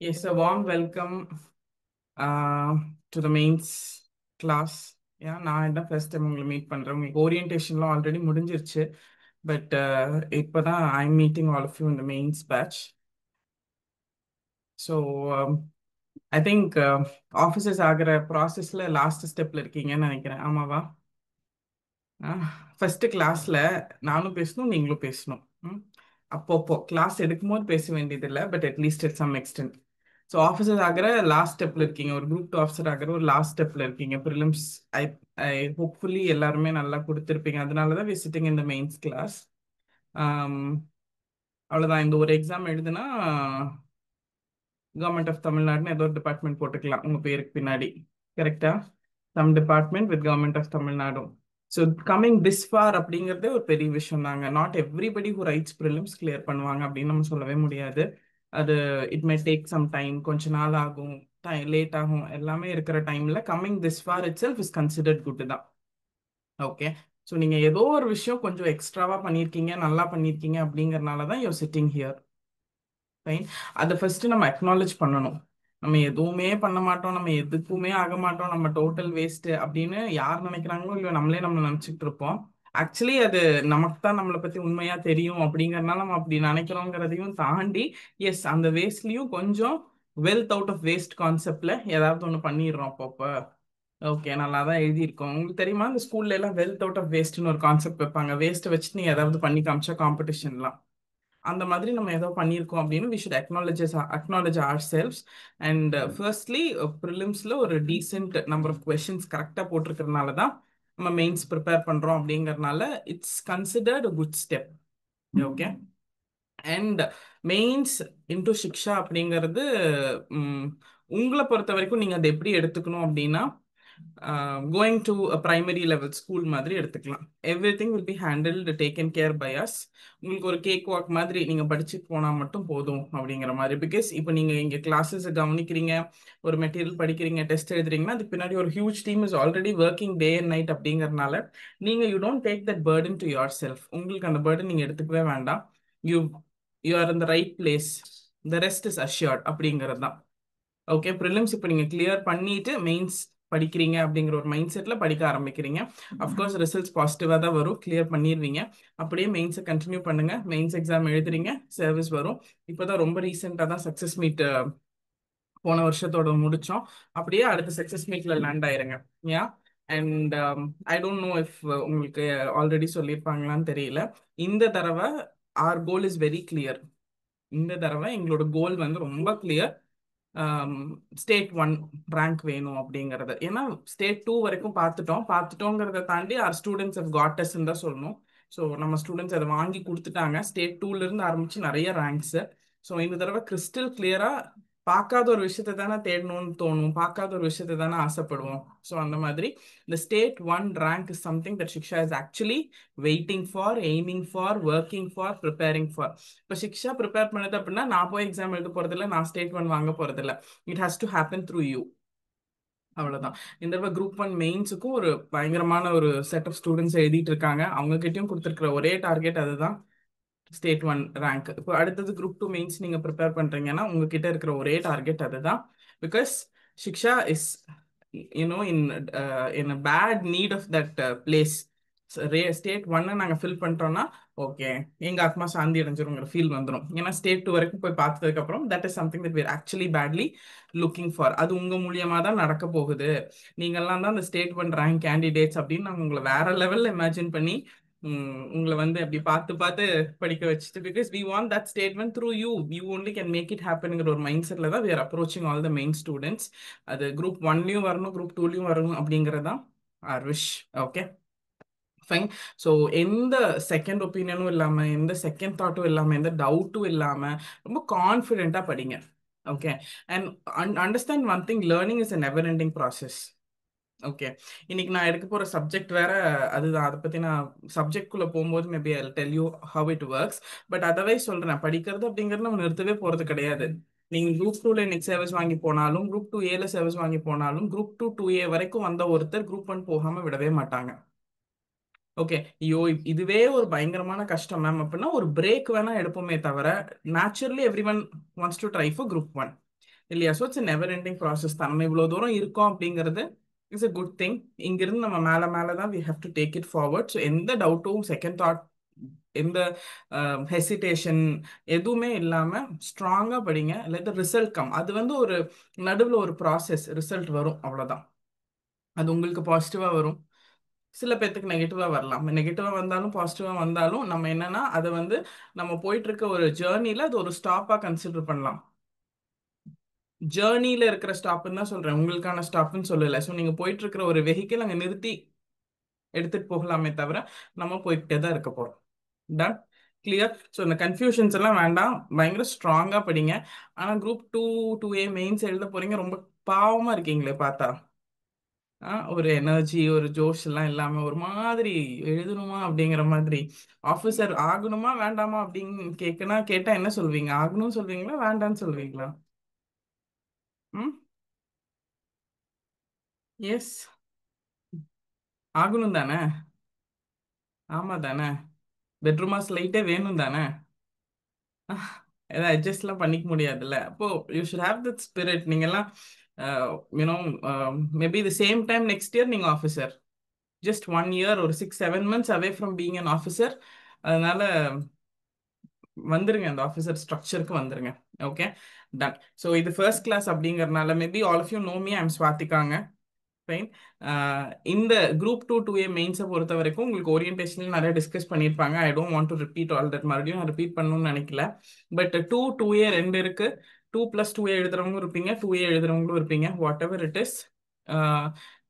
Yes, a warm welcome to the mains class. நான் என்ன first time உங்களை meet பண்ணுறேன். உங்களுக்கு ஓரியன்டேஷன்லாம் ஆல்ரெடி முடிஞ்சிருச்சு. பட் இப்போ தான் I'm meeting all of you இந்த mains batch. So I think officers ஆகிற ப்ராசஸில் லாஸ்ட் ஸ்டெப்பில் இருக்கீங்கன்னு நினைக்கிறேன். ஆமாவா? ஃபர்ஸ்ட் கிளாஸ்ல நானும் பேசணும், நீங்களும் பேசணும். அப்பப்போ கிளாஸ் எடுக்கும்போது பேச வேண்டியதில்லை, but at least it some extent. So officer ஆகிற லாஸ்ட் ஸ்டெப்ல இருக்கீங்க, ஒரு குரூப் 2 ஆஃபீஸர் ஆகிற ஒரு லாஸ்ட் ஸ்டெப்ல இருக்கீங்க. ப்ரிலிம்ஸ் ஐ ஐ ஹோப்ஃபுல்லி எல்லாருமே நல்லா கொடுத்துருப்பீங்க. அதனால தான் வி சிட்டிங் இந்த மெயின்ஸ் கிளாஸ். அவ்வளோதான். இந்த ஒரு எக்ஸாம் எழுதுனா கவர்மெண்ட் ஆஃப் தமிழ்நாடுன்னு ஏதோ ஒரு டிபார்ட்மெண்ட் போட்டுக்கலாம் உங்க பேருக்கு பின்னாடி. கரெக்டா? Some department with government of Tamil Nadu. So coming this far அப்படிங்கிறதே ஒரு பெரிய விஷயம் தாங்க. Not everybody who writes prelims clear பண்ணுவாங்க அப்படின்னு நம்ம சொல்லவே முடியாது. அது it may take some time, கொஞ்ச நாள் ஆகும், லேட் ஆகும், எல்லாமே இருக்கிற டைம்ல coming this far itself is considered good தான். ஓகே. ஸோ நீங்க ஏதோ ஒரு விஷயம் கொஞ்சம் எக்ஸ்ட்ராவா பண்ணியிருக்கீங்க, நல்லா பண்ணியிருக்கீங்க அப்படிங்கறனால தான் யூ சிட்டிங் ஹியர். ஃபைன். அதை ஃபர்ஸ்ட் நம்ம அக்னாலேஜ் பண்ணணும். நம்ம எதுவுமே பண்ண மாட்டோம், நம்ம எதுக்குமே ஆக மாட்டோம், நம்ம டோட்டல் வேஸ்ட் அப்படின்னு யார் நினைக்கிறாங்களோ இல்லையோ நம்மளே நம்ம நினைச்சிட்டு இருப்போம். ஆக்சுவலி அது நமக்கு தான் நம்மளை பத்தி உண்மையா தெரியும் அப்படிங்கறதுனால நம்ம அப்படி நினைக்கிறோங்கிறதையும் தாண்டி, எஸ், அந்த வேஸ்ட்லயும் கொஞ்சம் வெல்த் அவுட் ஆஃப் வேஸ்ட் கான்செப்ட்ல ஏதாவது ஒன்று பண்ணிடுறோம் அப்பப்போ. ஓகே, நல்லா தான் எழுதியிருக்கோம். உங்களுக்கு தெரியுமா, இந்த ஸ்கூல்ல எல்லாம் வெல்த் அவுட் ஆஃப் வேஸ்ட்னு ஒரு கான்செப்ட் வைப்பாங்க. வேஸ்ட்டை வச்சு நீ ஏதாவது பண்ணி காமிச்சா காம்படிஷன்லாம். அந்த மாதிரி நம்ம ஏதோ பண்ணியிருக்கோம் அப்படின்னு we should acknowledge ourselves. And firstly, ப்ரிலிம்ஸ்ல ஒரு டீசென்ட் நம்பர் ஆஃப் கொஸ்டின்ஸ் கரெக்டாக போட்டிருக்கிறதுனால தான் நம்ம மெயின்ஸ் ப்ரிப்பேர் பண்றோம். அப்படிங்கறதுனால it's considered a good step. Okay. And mains into Shiksha அப்படிங்கிறது உங்களை பொறுத்த வரைக்கும் நீங்க அதை எப்படி எடுத்துக்கணும் அப்படின்னா, going to primary level school மாதிரி எடுத்துக்கலாம். Everything will be handled taken care by us. உங்களுக்கு ஒரு கேக் வாக் மாதிரி நீங்க படிச்சு போனா மட்டும் போதும் அப்படிங்கிற மாதிரி. பிகாஸ் இப்போ நீங்க இங்க கிளாஸஸ் கவனிக்கிறீங்க, ஒரு மெட்டீரியல் படிக்கிறீங்க, டெஸ்ட் எழுதுறீங்கன்னா அதுக்கு பின்னாடி ஒரு huge team is already working day and night. அப்படிங்கறதுனால நீங்க you don't take that Burton to your self. உங்களுக்கு அந்த பர்டன் நீங்க எடுத்துக்கவே வேண்டாம். You you are in the right place. The rest is assured அப்படிங்கிறது தான். ஓகே. ப்ரிலிம்ஸ் இப்போ நீங்க கிளியர் பண்ணிட்டு மெயின்ஸ் படிக்கிறீங்க அப்படிங்கிற ஒரு மைண்ட் செட்ல படிக்க ஆரம்பிக்கிறீங்க. அஃப்கோர்ஸ் ரிசல்ட்ஸ் பாசிட்டிவா தான் வரும், கிளியர் பண்ணிடுவீங்க. அப்படியே மெயின்ஸை கண்டினியூ பண்ணுங்க. மெயின்ஸ் எக்ஸாம் எழுதுறீங்க, சர்வீஸ் வரும். இப்போதான் ரொம்ப ரீசெண்டாக தான் சக்ஸஸ் மீட் போன வருஷத்தோட முடிச்சோம். அப்படியே அடுத்த சக்ஸஸ் மீட்ல லேண்ட் ஆயிருங்க. Yeah. And I don't know if உங்களுக்கு ஆல்ரெடி சொல்லியிருப்பாங்களான்னு தெரியல. இந்த தடவை our goal is very clear. இந்த தடவை எங்களோட கோல் வந்து ரொம்ப கிளியர். ஸ்டேட் 1 ரேங்க் வேணும் அப்படிங்கறது. ஏன்னா ஸ்டேட் 2 வரைக்கும் பார்த்துட்டோங்கிறத தாண்டி our students have got us தான் சொல்லணும். ஸோ நம்ம ஸ்டூடெண்ட்ஸ் அதை வாங்கி கொடுத்துட்டாங்க. ஸ்டேட் 2ல இருந்து ஆரம்பிச்சு நிறைய ரேங்க்ஸ். ஸோ இந்த தடவை கிறிஸ்டல் கிளியரா பார்க்காத ஒரு விஷயத்தை தானே தேடணும்னு தோணும், பார்க்காத ஒரு விஷயத்தை தானே ஆசைப்படுவோம். ஸோ அந்த மாதிரி இந்த state 1 rank is something that Shiksha is actually waiting for, aiming for, working for, preparing for. இப்போ சிக்ஷா ப்ரிப்பேர் பண்ணுது அப்படின்னா நான் போய் எக்ஸாம் எழுத போறதில்ல, நான் ஸ்டேட் 1 வாங்க போறதில்ல. It has to happen through you. அவ்வளவுதான். இந்த தடவை குரூப் 1 மெயின்ஸுக்கும் ஒரு பயங்கரமான ஒரு செட் ஆஃப் ஸ்டூடெண்ட்ஸ் எழுதிட்டு இருக்காங்க. அவங்க கிட்டயும் கொடுத்துருக்கிற ஒரே டார்கெட் அதுதான், ஸ்டேட் 1 ரேங்க். இப்போ அடுத்தது குரூப் 2 மெயின்ஸ் நீங்க ப்ரிப்பேர் பண்றீங்கன்னா உங்ககிட்ட இருக்கிற ஒரே டார்கெட் அதுதான். Because Shiksha is you know in a bad need of that place. State 1 நாங்க ஃபில் பண்றோம்னா ஓகே, எங்க ஆத்மா சாந்தி அடைஞ்சிருங்கிற ஃபீல் வந்துடும். ஏன்னா ஸ்டேட் 2 வரைக்கும் போய் பார்த்ததுக்கு அப்புறம் that is something that were actually badly looking for. அது உங்க மூலியமா தான் நடக்க போகுது. நீங்கெல்லாம் தான் அந்த ஸ்டேட் 1 ரேங்க் கேண்டிடேட்ஸ் அப்படின்னு நாங்கள் உங்களை வேற லெவல்ல இமேஜின் பண்ணி உங்களை வந்து அப்படி பார்த்து பார்த்து படிக்க வச்சுட்டு, because we want that statement through you, you only can make it ஹேப்பனுங்கிற ஒரு மைண்ட் செட்ல தான் we are approaching all the main students. அது குரூப் 1லயும் வரணும், குரூப் 2லயும் வரணும் அப்படிங்கிறது தான் our wish. Okay, fine. So எந்த செகண்ட் ஒப்பீனியனும் இல்லாம, எந்த செகண்ட் தாட்டும் இல்லாம, எந்த டவுட்டும் இல்லாம ரொம்ப கான்ஃபிடென்ட்டா படிங்க. Okay. And understand one thing, learning is a never ending process. Okay. இன்னைக்கு நான் எடுக்க போற சப்ஜெக்ட் வேற. அதுதான், அதை பத்தி நான் சப்ஜெக்ட் குள்ள போகும்போது maybe I tell you how it works. But அதவே சொல்றேன், படிக்கிறது அப்படிங்கிறது நம்ம நிறுத்தவே போறது கிடையாது. நீங்க குரூப் 2ல இன்னைக்கு சர்வீஸ் வாங்கி போனாலும், குரூப் 2A சர்வீஸ் வாங்கி போனாலும், குரூப் 2 2A வரைக்கும் வந்த ஒருத்தர் குரூப் 1 போகாம விடவே மாட்டாங்க. ஓகே. ஐயோ இதுவே ஒரு பயங்கரமான கஷ்டம் அப்படின்னா ஒரு பிரேக் வேணா எடுப்போமே தவிர, naturally every one wants to try for group 1. இல்லையா? So it's never ending process தான். நம்ம இவ்வளோ தூரம் இருக்கோம் அப்படிங்கிறது இட்ஸ் a குட் திங். இங்கிருந்து நம்ம மேலே மேலே தான் we have to take it forward. So எந்த டவுட்டும் செகண்ட் தாட் எந்த ஹெசிடேஷன் எதுவுமே இல்லாமல் ஸ்ட்ராங்காக படிங்க. let the result come. அது வந்து ஒரு நடுவில் ஒரு ப்ராசஸ், ரிசல்ட் வரும் அவ்வளோதான். அது உங்களுக்கு பாசிட்டிவாக வரும், சில பேர்த்துக்கு நெகட்டிவாக வரலாம். நெகட்டிவாக வந்தாலும் பாசிட்டிவாக வந்தாலும் நம்ம என்னன்னா அதை வந்து நம்ம போயிட்டு இருக்க ஒரு ஜேர்னியில் அது ஒரு ஸ்டாப்பாக கன்சிடர் பண்ணலாம். ஜேர்னியில் இருக்கிற ஸ்டாப்புன்னு தான் சொல்கிறேன், உங்களுக்கான ஸ்டாப்புன்னு சொல்லலை. ஸோ நீங்கள் போயிட்டு இருக்கிற ஒரு வெஹிக்கிள் அங்கே நிறுத்தி எடுத்துட்டு போகலாமே தவிர நம்ம போய்கிட்டே தான் இருக்க போகிறோம். Done, clear? ஸோ இந்த கன்ஃபியூஷன்ஸ் எல்லாம் வேண்டாம், பயங்கர ஸ்ட்ராங்காக படிங்க. ஆனால் குரூப் 2A மெயின்ஸ் எழுத போறீங்க, ரொம்ப பாவமாக இருக்கீங்களே பார்த்தா. ஒரு எனர்ஜி ஒரு ஜோஷ் எல்லாம் இல்லாம ஒரு மாதிரி எழுதணுமா அப்படிங்கிற மாதிரி. ஆஃபீஸர் ஆகணுமா வேண்டாமா அப்படின்னு கேட்டா என்ன சொல்வீங்க? ஆகணும்னு சொல்வீங்களா வேண்டாம்னு சொல்வீங்களா? ம். எஸ், ஆகணும் தானே? ஆமா தானே? பெட்ரூமாஸ் லைட்டே வேணும் தானே? ஏதாவது அட்ஜஸ்ட்லாம் பண்ணிக்க முடியாதுல்ல. அப்போ you should have that spirit. நீங்கெல்லாம் you know maybe the same time next year நீங்க ஆஃபீஸர், ஜஸ்ட் 1 இயர் ஒரு 6-7 months away from being an officer. அதனால வந்துருங்க, அந்த ஆஃபீஸர் ஸ்ட்ரக்சருக்கு வந்துருங்க. Okay, done. ஸோ இது ஃபர்ஸ்ட் கிளாஸ் அப்படிங்கறனால maybe all of you know me, I'm ஸ்வாதிகாங்க. ஃபைன். இந்த குரூப் 2A மெயின்ஸை பொறுத்த வரைக்கும் உங்களுக்கு ஓரியன்டேஷனில் நிறைய டிஸ்கஸ் பண்ணியிருப்பாங்க. I don't want to repeat all that. மறுபடியும் நான் ரிப்பீட் பண்ணணும்னு நினைக்கல. பட் 2A ரெண்டு இருக்கு. 2+2A எழுதுறவங்களும் இருப்பீங்க, 2A எழுதுறவங்களும் இருப்பீங்க, what ever it is.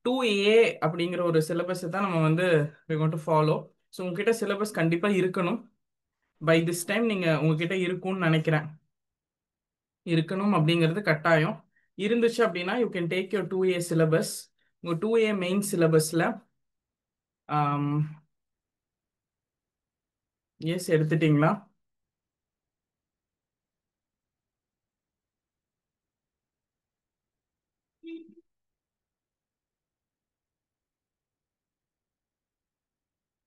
2A அப்படிங்கிற ஒரு சிலபஸ் தான் நம்ம வந்து we going to follow. So உங்ககிட்ட சிலபஸ் கண்டிப்பாக இருக்கணும். பை திஸ் டைம் நீங்கள் உங்ககிட்ட இருக்கும்னு நினைக்கிறேன். இருக்கணும் அப்படிங்கிறது கட்டாயம். இருந்துச்சு அப்படின்னா you can take your 2A syllabus. உங்கள் 2A மெயின் சிலபஸில் எஸ் எடுத்துட்டீங்களா?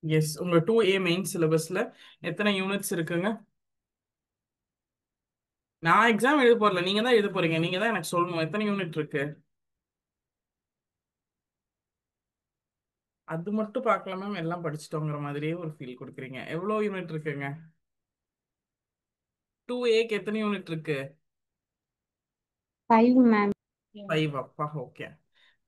எஸ், உங்கள் 2A மெயின் சிலபஸில் எத்தனை யூனிட்ஸ் இருக்குங்க? நான் எக்ஸாம் எழுத போறல, நீங்கள் தான் எழுத போறீங்க. நீங்கள் தான் எனக்கு சொல்லணும் எத்தனை யூனிட் இருக்கு. அது மட்டும் பார்க்கல மேம், எல்லாம் படிச்சுட்டோங்கிற மாதிரியே ஒரு ஃபீல் கொடுக்குறீங்க. எவ்வளோ யூனிட் இருக்குங்க? 2Aக்கு எத்தனை யூனிட் இருக்கு? 5 மேம். 5. அப்பா, ஓகே.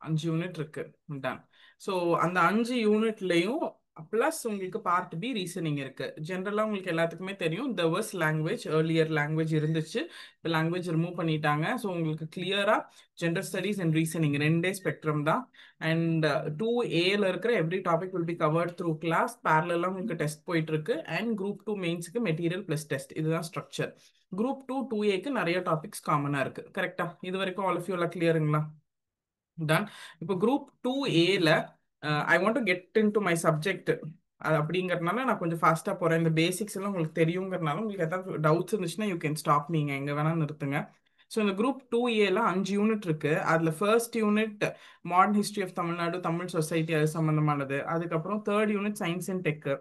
5 யூனிட் இருக்கு. டன். ஸோ அந்த 5 யூனிட்லையும் ப்ளஸ் உங்களுக்கு பார்ட் பி ரீசனிங் இருக்கு. ஜென்ரலாக உங்களுக்கு எல்லாத்துக்குமே தெரியும், the was language, earlier language இருந்துச்சு, இப்போ லாங்குவேஜ் ரிமூவ் பண்ணிட்டாங்க. ஸோ உங்களுக்கு கிளியரா ஜென்ரல் ஸ்டடீஸ் அண்ட் ரீசனிங் ரெண்டே ஸ்பெக்ட்ரம் தான். அண்ட் 2Aல இருக்கிற every topic will be covered through class. பேரலாம் உங்களுக்கு டெஸ்ட் போயிட்டு இருக்கு. அண்ட் குரூப் 2 மெயின்ஸுக்கு மெட்டீரியல் ப்ளஸ் டெஸ்ட், இதுதான் ஸ்ட்ரக்சர். குரூப் 2 2Aக்கு நிறைய டாபிக்ஸ் காமனாக இருக்கு. கரெக்டா? இது வரைக்கும் ஆல் ஆஃப் யூ எல்லாம் கிளியருங்களா? டன். இப்போ குரூப் 2Aல I want to get into my subject. அது அப்படிங்கறதுனால நான் கொஞ்சம் ஃபாஸ்ட்டாக போகிறேன். இந்த பேசிக்ஸ் எல்லாம் உங்களுக்கு தெரியுங்கிறனால உங்களுக்கு ஏதாவது டவுட்ஸ் இருந்துச்சுன்னா யூ கேன் ஸ்டாப், நீங்கள் எங்கே வேணால் நிறுத்துங்க. ஸோ இந்த குரூப் 2Aல 5 யூனிட் இருக்கு. அதில் first unit modern history of Tamil Nadu, Tamil society, அது சம்மந்தமானது. அதுக்கப்புறம் third unit science and tech.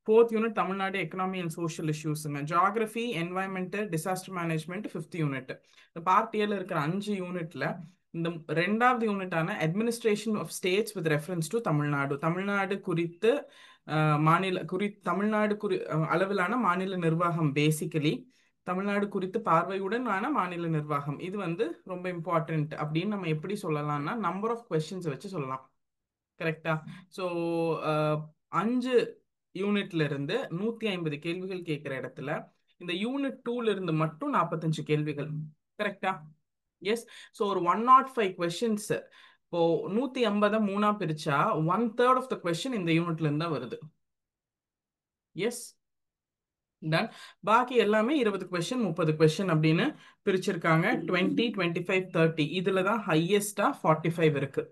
Fourth unit Tamil Nadu economy and social இஷ்யூஸுங்க. Geography, environment, disaster management 5th unit. இந்த பார்ட் ஏல இருக்கிற 5 யூனிட்ல இந்த ரெண்டாவது யூனிட்டான administration of states with reference to Tamil Nadu, Tamil Nadu குறித்து தமிழ்நாடு அளவிலான மாநில நிர்வாகம், பேசிக்கலி தமிழ்நாடு குறித்து பார்வையுடன் ஆன மாநில நிர்வாகம். இது வந்து ரொம்ப இம்பார்ட்டன்ட் அப்படின்னு நம்ம எப்படி சொல்லலாம்னா நம்பர் ஆஃப் கொஸ்டின்ஸ் வச்சு சொல்லலாம். கரெக்டா? ஸோ 5 யூனிட்ல இருந்து 150 கேள்விகள் கேட்குற இடத்துல இந்த யூனிட் 2ல இருந்து மட்டும் 45 கேள்விகள். கரெக்டா? எஸ். ஸோ ஒரு 105 கொஸ்டின்ஸ். இப்போ 150 மூணா பிரிச்சா 1/3 ஆஃப் த கொஸ்டின் இந்த யூனிட்ல இருந்தா வருது. Yes, done. பாக்கி எல்லாமே 20 கொஸ்டின் 30 கொஸ்டின் அப்படின்னு பிரிச்சிருக்காங்க. 20 25 30 இதுல தான் ஹையஸ்டா 45 இருக்கு.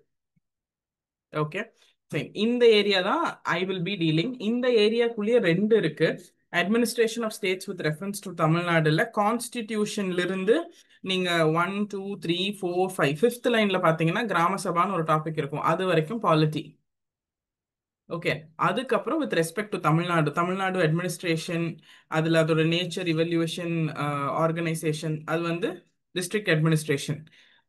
ஓகே, சரி. இந்த ஏரியா தான் ஐ வில் பி டீலிங். இந்த ஏரியாக்குள்ளேயே ரெண்டு இருக்கு. Administration of states with reference to தமிழ்நாடுல கான்ஸ்டிடியூஷன்ல இருந்து நீங்க 1 2 3 4 5 5th லைன்ல பாத்தீங்கன்னா கிராம சபான்னு ஒரு டாபிக் இருக்கும், அது வரைக்கும் பாலிட்டி. ஓகே, அதுக்கப்புறம் with respect to Tamil Nadu, Tamil Nadu administration, அதுல அதோட நேச்சர், இவல்யூஷன், ஆர்கனைசேஷன், அது வந்து district administration,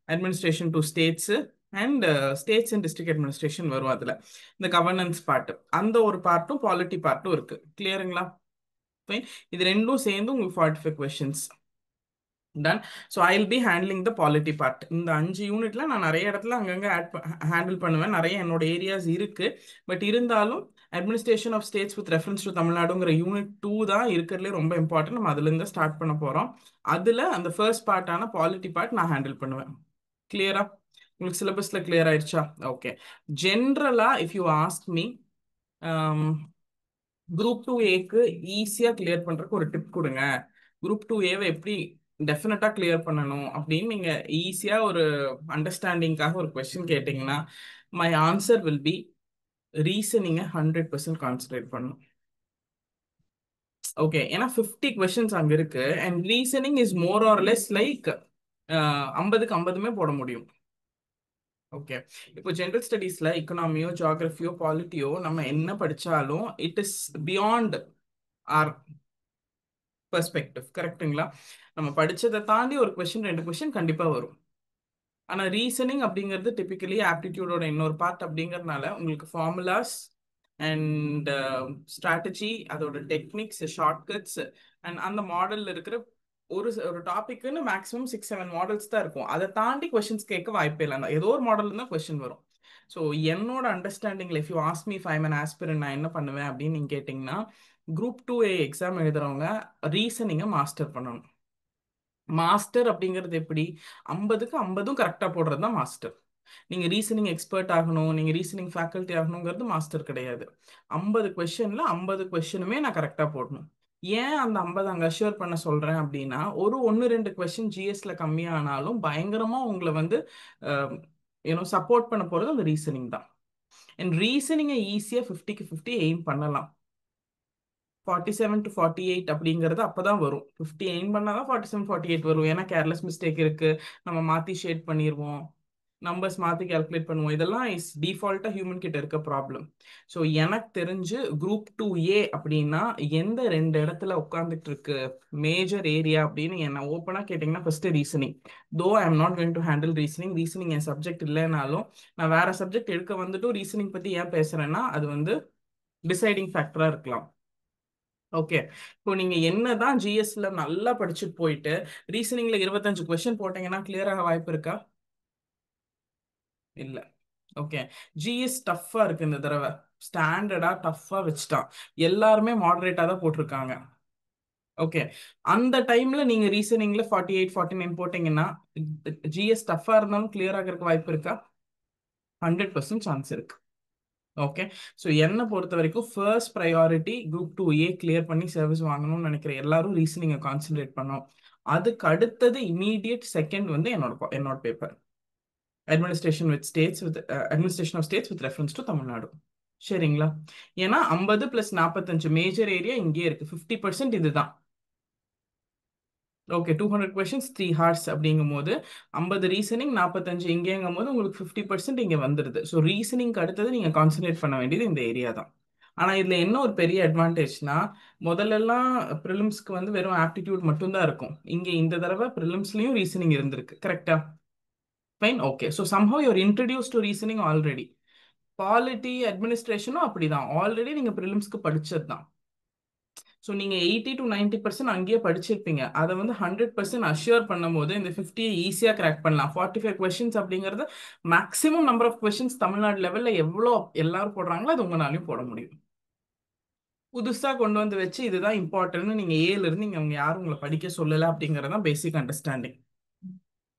administration to states and states and district administration வரும் அதுல. இந்த கவர்னன்ஸ் பார்ட், அந்த ஒரு பார்ட்டும் பாலிட்டி பார்ட்டும் இருக்கு. கிளியருங்களா? Fine. இது ரெண்டும் சேர்ந்து உங்களுக்கு 45 questions. Done. So I will be handling the polity part. இந்த 5 யூனிட்ல நான் நிறைய இடத்துல அங்கங்கே ஹேண்டில் பண்ணுவேன். நிறைய என்னோட ஏரியாஸ் இருக்கு. பட் இருந்தாலும் administration of states with reference to தமிழ்நாடுங்கிற யூனிட் 2 தான் இருக்கிறதுலே ரொம்ப இம்பார்ட்டன்ட். நம்ம அதுலேருந்து ஸ்டார்ட் பண்ண போகிறோம். அதில் அந்த ஃபர்ஸ்ட் பார்ட்டான பாலிட்டி பார்ட் நான் ஹேண்டில் பண்ணுவேன். கிளியரா? உங்களுக்கு சிலபஸ்ல கிளியர் ஆயிடுச்சா? ஓகே. ஜென்ரலா if you ask me, group 2A ஈஸியா கிளியர் பண்றதுக்கு ஒரு டிப் கொடுங்க. குரூப் 2A எப்படி டெஃபினட்டா கிளியர் பண்ணணும் அப்படின்னு நீங்க ஈஸியா ஒரு அண்டர்ஸ்டாண்டிங்காக ஒரு கொஸ்டின் கேட்டீங்கன்னா, மை ஆன்சர் வில் பி ரீசனிங்கை 100% கான்சன்ட்ரேட் பண்ணணும். ஓகே, ஏன்னா 50 கொஸ்டின்ஸ் அங்க இருக்கு. And reasoning is more or less like 50க்கு 50மே போட முடியும். ஓகே, இப்போ ஜென்ரல் ஸ்டடீஸ்ல எக்கனாமியோ ஜியாகிரபியோ பாலிட்டியோ நம்ம என்ன படிச்சாலும் it is beyond our perspective. கரெக்ட்டுங்களா? நம்ம படிச்சதை தாண்டி ஒரு கொஸ்டின் 2 கொஸ்டின் கண்டிப்பா வரும். ஆனா ரீசனிங் அப்படிங்கிறது டிபிக்கலி ஆப்டிடியூடோட இன்னொரு பார்ட் அப்படிங்கறதுனால உங்களுக்கு ஃபார்முலாஸ் அண்ட் ஸ்ட்ராட்டஜி, அதோட டெக்னிக்ஸ், ஷார்ட்கட்ஸ் அண்ட் அந்த மாடல்ல இருக்கிற ஒரு டாபிக்னு மேக்ஸிமம் 6-7 மாடல்ஸ் தான் இருக்கும். அதை தாண்டி கொஸ்டின்ஸ் கேட்க வாய்ப்பே இல்லை. ஏதோ ஒரு மாடல் தான் கொஸ்டின் வரும். ஸோ என்னோட அண்டர்ஸ்டாண்டிங்ல இஃப் யூ ஆஸ்க் மீ 5 ஆஸ்பிரன் நான் என்ன பண்ணுவேன் அப்படின்னு நீங்க கேட்டிங்கன்னா, குரூப் 2A எக்ஸாம் எழுதுறவங்க ரீசனிங்கை மாஸ்டர் பண்ணணும். மாஸ்டர் அப்படிங்கிறது எப்படி? 50க்கு 50ம் கரெக்டாக போடுறது தான் மாஸ்டர். நீங்க ரீசனிங் எக்ஸ்பர்ட் ஆகணும், நீங்க ரீசனிங் ஃபேக்கல்ட்டி ஆகணுங்கிறது மாஸ்டர் கிடையாது. 50 கொஸ்டின்ல 50 கொஸ்டினுமே நான் கரெக்டாக போடணும். ஏன் அந்த 50 அங்கே அஷ்யூர் பண்ண சொல்றேன் அப்படின்னா, ஒரு 1-2 கொஸ்டின் ஜிஎஸ்ல கம்மியானாலும் பயங்கரமா உங்களை வந்து சப்போர்ட் பண்ண போறது அந்த ரீசனிங் தான். அண்ட் ரீசனிங்கை ஈஸியாக 50க்கு 50 எய்ம் பண்ணலாம். 47 to 48 அப்படிங்கிறது அப்பதான் வரும். 50 எய்ம் பண்ணாதான் 47 48 வரும். ஏன்னா கேர்லெஸ் மிஸ்டேக் இருக்கு, நம்ம மாத்தி ஷேட் பண்ணிடுவோம், நம்பர்ஸ் மாத்தி கால்குலேட் பண்ணுவோம். இதெல்லாம் இஸ் டிஃபால்ட்டா ஹியூமன் கிட்ட இருக்க ப்ராப்ளம். ஸோ எனக்கு தெரிஞ்சு குரூப் 2A அப்படின்னா எந்த 2 இடத்துல உட்காந்துட்டு இருக்கு மேஜர் ஏரியா அப்படின்னு என்ன ஓப்பனா கேட்டிங்கன்னா, ஃபர்ஸ்ட் ரீசனிங். தோ I am not going to handle reasoning. Reasoning N subject இல்லைனாலும் நான் வேற சப்ஜெக்ட் எடுக்க வந்துட்டு ரீசனிங் பத்தி ஏன் பேசுறேன்னா அது வந்து டிசைடிங் ஃபேக்டரா இருக்கலாம். ஓகே, இப்போ நீங்க என்னதான் ஜிஎஸ்ல நல்லா படிச்சுட்டு போயிட்டு ரீசனிங்ல 25 கொஸ்டின் போட்டீங்கன்னா கிளியர் ஆக வாய்ப்பு இருக்கா? இல்ல. ஓகே, ஜிஎஸ் டஃப்பா இருக்கு இந்த தடவை. ஸ்டாண்டர்டா டஃப்பா வச்சுட்டான். எல்லாருமே மாடரேட்டா தான் போட்டிருக்காங்க. ஓகே, அந்த டைம்ல நீங்க ரீசனிங்ல 48 49 போட்டீங்கன்னா ஜிஎஸ் டஃப்பா இருந்தாலும் கிளியர் ஆகிறதுக்கு வாய்ப்பு இருக்கா? 100% சான்ஸ் இருக்கு. ஓகே, ஸோ என்னை பொறுத்த வரைக்கும் first priority group 2A clear பண்ணி சர்வீஸ் வாங்கணும்னு நினைக்கிற எல்லாரும் ரீசனிங்கை கான்சென்ட்ரேட் பண்ணோம். அதுக்கு அடுத்தது இமீடியட் செகண்ட் வந்து என்னோட paper administration of states with reference to Tamil Nadu. சரிங்களா? ஏன்னா 50 + 45 மேஜர் ஏரியா இங்கே இருக்கு. 50% இதுதான். ஓகே, 200 கொஸ்டின்ஸ் 3 ஹார்ஸ் அப்படிங்கும் போது 50 ரீசனிங் 45 இங்கேங்கும் போது உங்களுக்கு 50% இங்கே வந்துடுது. ஸோ ரீசனிங்க்கு அடுத்தது நீங்கள் கான்சென்ட்ரேட் பண்ண வேண்டியது இந்த ஏரியா தான். ஆனால் இதில் என்ன ஒரு பெரிய அட்வான்டேஜ்னா, முதல்லலாம் ப்ரிலிம்ஸ்க்கு வந்து வெறும் ஆப்டிடியூட் மட்டும்தான் இருக்கும். இங்கே இந்த தடவை ப்ரிலிம்ஸ்லையும் ரீசனிங் இருந்திருக்கு. கரெக்டா? Fine. Okay, so somehow your introduce to reasoning already. Polity அட்மினிஸ்ட்ரேஷனும் அப்படிதான், ஆல்ரெடி நீங்கள் ப்ரிலிம்ஸ்க்கு படிச்சது தான். ஸோ நீங்கள் 80 to 90% அங்கேயே படிச்சிருப்பீங்க. அதை வந்து 100% அஷ்யூர் பண்ணும்போது இந்த 50 ஈஸியாக கிராக் பண்ணலாம். 45 கொஸ்டின்ஸ் அப்படிங்கிறது maximum number of questions Tamil Nadu லெவலில் எவ்வளோ எல்லாரும் போடுறாங்களோ அது உங்களாலையும் போட முடியும். புதுசாக கொண்டு வந்து வச்சு இதுதான் இம்பார்ட்டன்ட்னு நீங்கள் இருந்து நீங்கள் அவங்க யாரும் உங்களை படிக்க சொல்லலை அப்படிங்கிறது தான் basic understanding.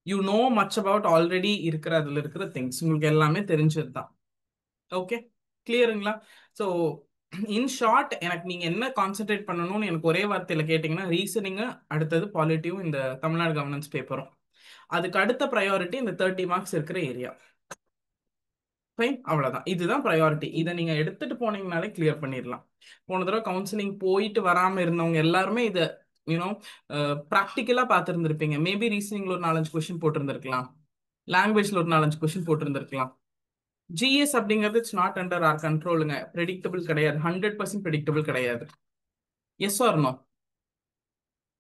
You know much about already இருக்கிற அதில் இருக்கிற திங்ஸ் உங்களுக்கு எல்லாமே தெரிஞ்சது தான். ஓகே, கிளியருங்களா? ஸோ இன் ஷார்ட், எனக்கு நீங்க என்ன கான்சென்ட்ரேட் பண்ணணும்னு எனக்கு ஒரே வார்த்தையில கேட்டீங்கன்னா, ரீசனிங்கு, அடுத்தது பாலிட்டியும், இந்த தமிழ்நாடு கவர்னன்ஸ் பேப்பரும். அதுக்கு அடுத்த ப்ரையாரிட்டி இந்த 30 மார்க்ஸ் இருக்கிற ஏரியா. ஃபைன், அவ்வளவுதான். இதுதான் ப்ரையாரிட்டி. இதை நீங்க எடுத்துட்டு போனீங்கனாலே கிளியர் பண்ணிடலாம். போன தடவை கவுன்சிலிங் போயிட்டு வராம இருந்தவங்க எல்லாருமே இதை யூனோ ப்ராக்டிக்கலா பார்த்துருந்துருப்பீங்க. மேபி ரீசனிங்ல ஒரு 4-5 கொஸ்டின் போட்டிருந்திருக்கலாம், லாங்குவேஜ்ல ஒரு 4-5 கொஸ்டின் போட்டிருந்திருக்கலாம். ஜிஎஸ் அப்படிங்கிறது இட்ஸ் நாட் அண்டர் ஆர் கண்ட்ரோலுங்க. ப்ரெடிக்டபிள் கிடையாது, 100% ப்ரெடிக்டபிள் கிடையாது. Yes or no?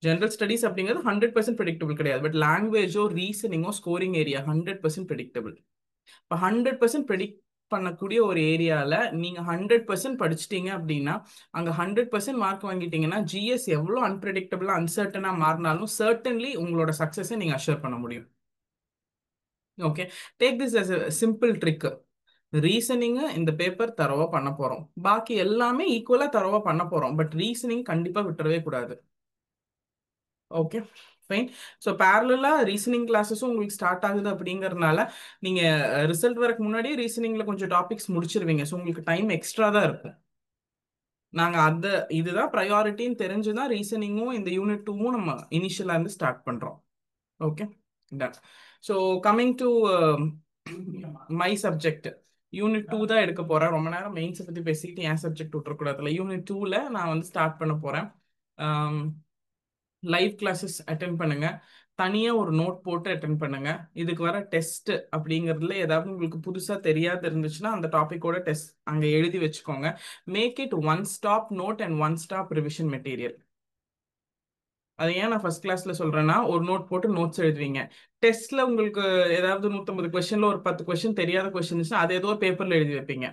General studies அப்படிங்கிறது 100% ப்ரெடிக்டபிள் கிடையாது. பட் லாங்குவேஜோ ரீசனிங்கோ ஸ்கோரிங் ஏரியா 100% ப்ரெடிக்டபிள். இப்போ 100% ப்ரெடிக்ட் பண்ணக்கூடிய ஒரு ஏரியாவில் நீங்கள் 100% படிச்சிட்டீங்க அப்படின்னா அங்கே 100% மார்க் வாங்கிட்டீங்கன்னா ஜிஎஸ் எவ்வளோ அன்பிரடிக்டபிளாக அன்சர்டனாக மாறினாலும் சர்டன்லி உங்களோட சக்ஸஸை நீங்கள் அஷூர் பண்ண முடியும். Okay, take this as a simple trick. Reasoning இந்த பேப்பர் தரவா பண்ண போறோம், பாக்கி எல்லாமே ஈக்குவலா தரவா பண்ண போறோம். பட் ரீசனிங் கண்டிப்பா விட்டுறவே கூடாது. Okay fine. ஸோ பேரலா ரீசனிங் கிளாஸஸும் உங்களுக்கு ஸ்டார்ட் ஆகுது அப்படிங்கறதுனால நீங்க ரிசல்ட் வரக்கு முன்னாடியே ரீசனிங்ல கொஞ்சம் டாபிக்ஸ் முடிச்சிருவீங்க. ஸோ உங்களுக்கு டைம் எக்ஸ்ட்ரா தான் இருக்கும். நாங்க இதுதான் ப்ரையாரிட்டின்னு தெரிஞ்சுதான் ரீசனிங்கும் இந்த யூனிட் 2வும் நம்ம இனிஷியலா இருந்து ஸ்டார்ட் பண்றோம். Okay done. So coming to my subject, unit 2 தான் எடுக்க போறேன். ரொம்ப நேரம் மெயின்ஸை பத்தி பேசிக்கிட்டு என் சப்ஜெக்ட் விட்டுறக்கூடாதுல. யூனிட் 2ல நான் வந்து ஸ்டார்ட் பண்ண போறேன். லைவ் கிளாஸஸ் அட்டென்ட் பண்ணுங்க, தனியா ஒரு நோட் போட்டு அட்டென்ட் பண்ணுங்க. இதுக்கு வர டெஸ்ட் அப்படிங்கிறதுல ஏதாவது உங்களுக்கு புதுசா தெரியாது இருந்துச்சுன்னா அந்த டாபிக்கோட டெஸ்ட் அங்க எழுதி வச்சுக்கோங்க. Make it one stop note and one stop revision material. அது ஏன் நான் ஃபர்ஸ்ட் கிளாஸ்ல சொல்றேன்னா, ஒரு நோட் போட்டு நோட்ஸ் எழுதுவீங்க. டெஸ்ட்ல உங்களுக்கு ஏதாவது 150 கொஸ்டின்ல ஒரு 10 கொஸ்டின் தெரியாத கொஸ்டின் அது ஏதோ பேப்பர்ல எழுதி வைப்பீங்க.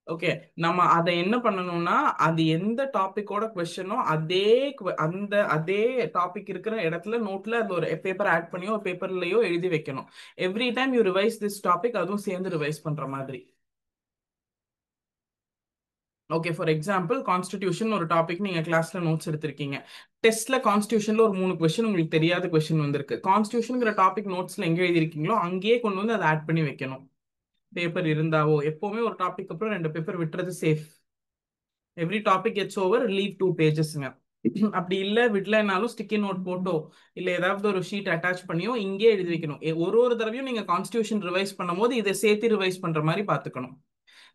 ஓகே, நம்ம அதை என்ன பண்ணணும்னா அது எந்த டாபிக்கோட கொஸ்டினோ அதே டாபிக் இருக்கிற இடத்துல நோட்ல அது ஒரு பேப்பர் ஆட் பண்ணியோ ஒரு பேப்பர்லயோ எழுதி வைக்கணும். Every time you revise this topic, அதுவும் சேர்ந்து ரிவைஸ் பண்ற மாதிரி. ஓகே, ஃபார் எக்ஸாம்பிள் கான்ஸ்டிடியூஷன் ஒரு டாபிக் நீங்க கிளாஸ்ல நோட்ஸ் எடுத்திருக்கீங்க. டெஸ்ட்ல கான்ஸ்டியூஷன்ல ஒரு 3 கொஸ்டின் உங்களுக்கு தெரியாத கொஸ்டின் வந்திருக்கு. கான்ஸ்டியூஷன்ங்கிற டாபிக் நோட்ஸ்ல எங்க எழுதிருக்கீங்களோ அங்கேயே கொண்டு வந்து அதை ஆட் பண்ணி வைக்கணும். பேப்பர் இருந்தாவோ எப்பவுமே ஒரு டாபிக் அப்புறம் 2 பேப்பர் விட்டுறது safe. Every topic gets over leave 2 பேஜஸ்ங்க. அப்படி இல்ல விடலைனாலும் ஸ்டிக்கி நோட் போட்டோ இல்ல ஏதாவது ஒரு ஷீட் அட்டாச் பண்ணியோ இங்கே எழுதி வைக்கணும். ஒரு தடவையும் நீங்க கான்ஸ்டியூஷன் ரிவைஸ் பண்ணும்போது இதை சேர்த்து ரிவைஸ் பண்ற மாதிரி பாத்துக்கணும்.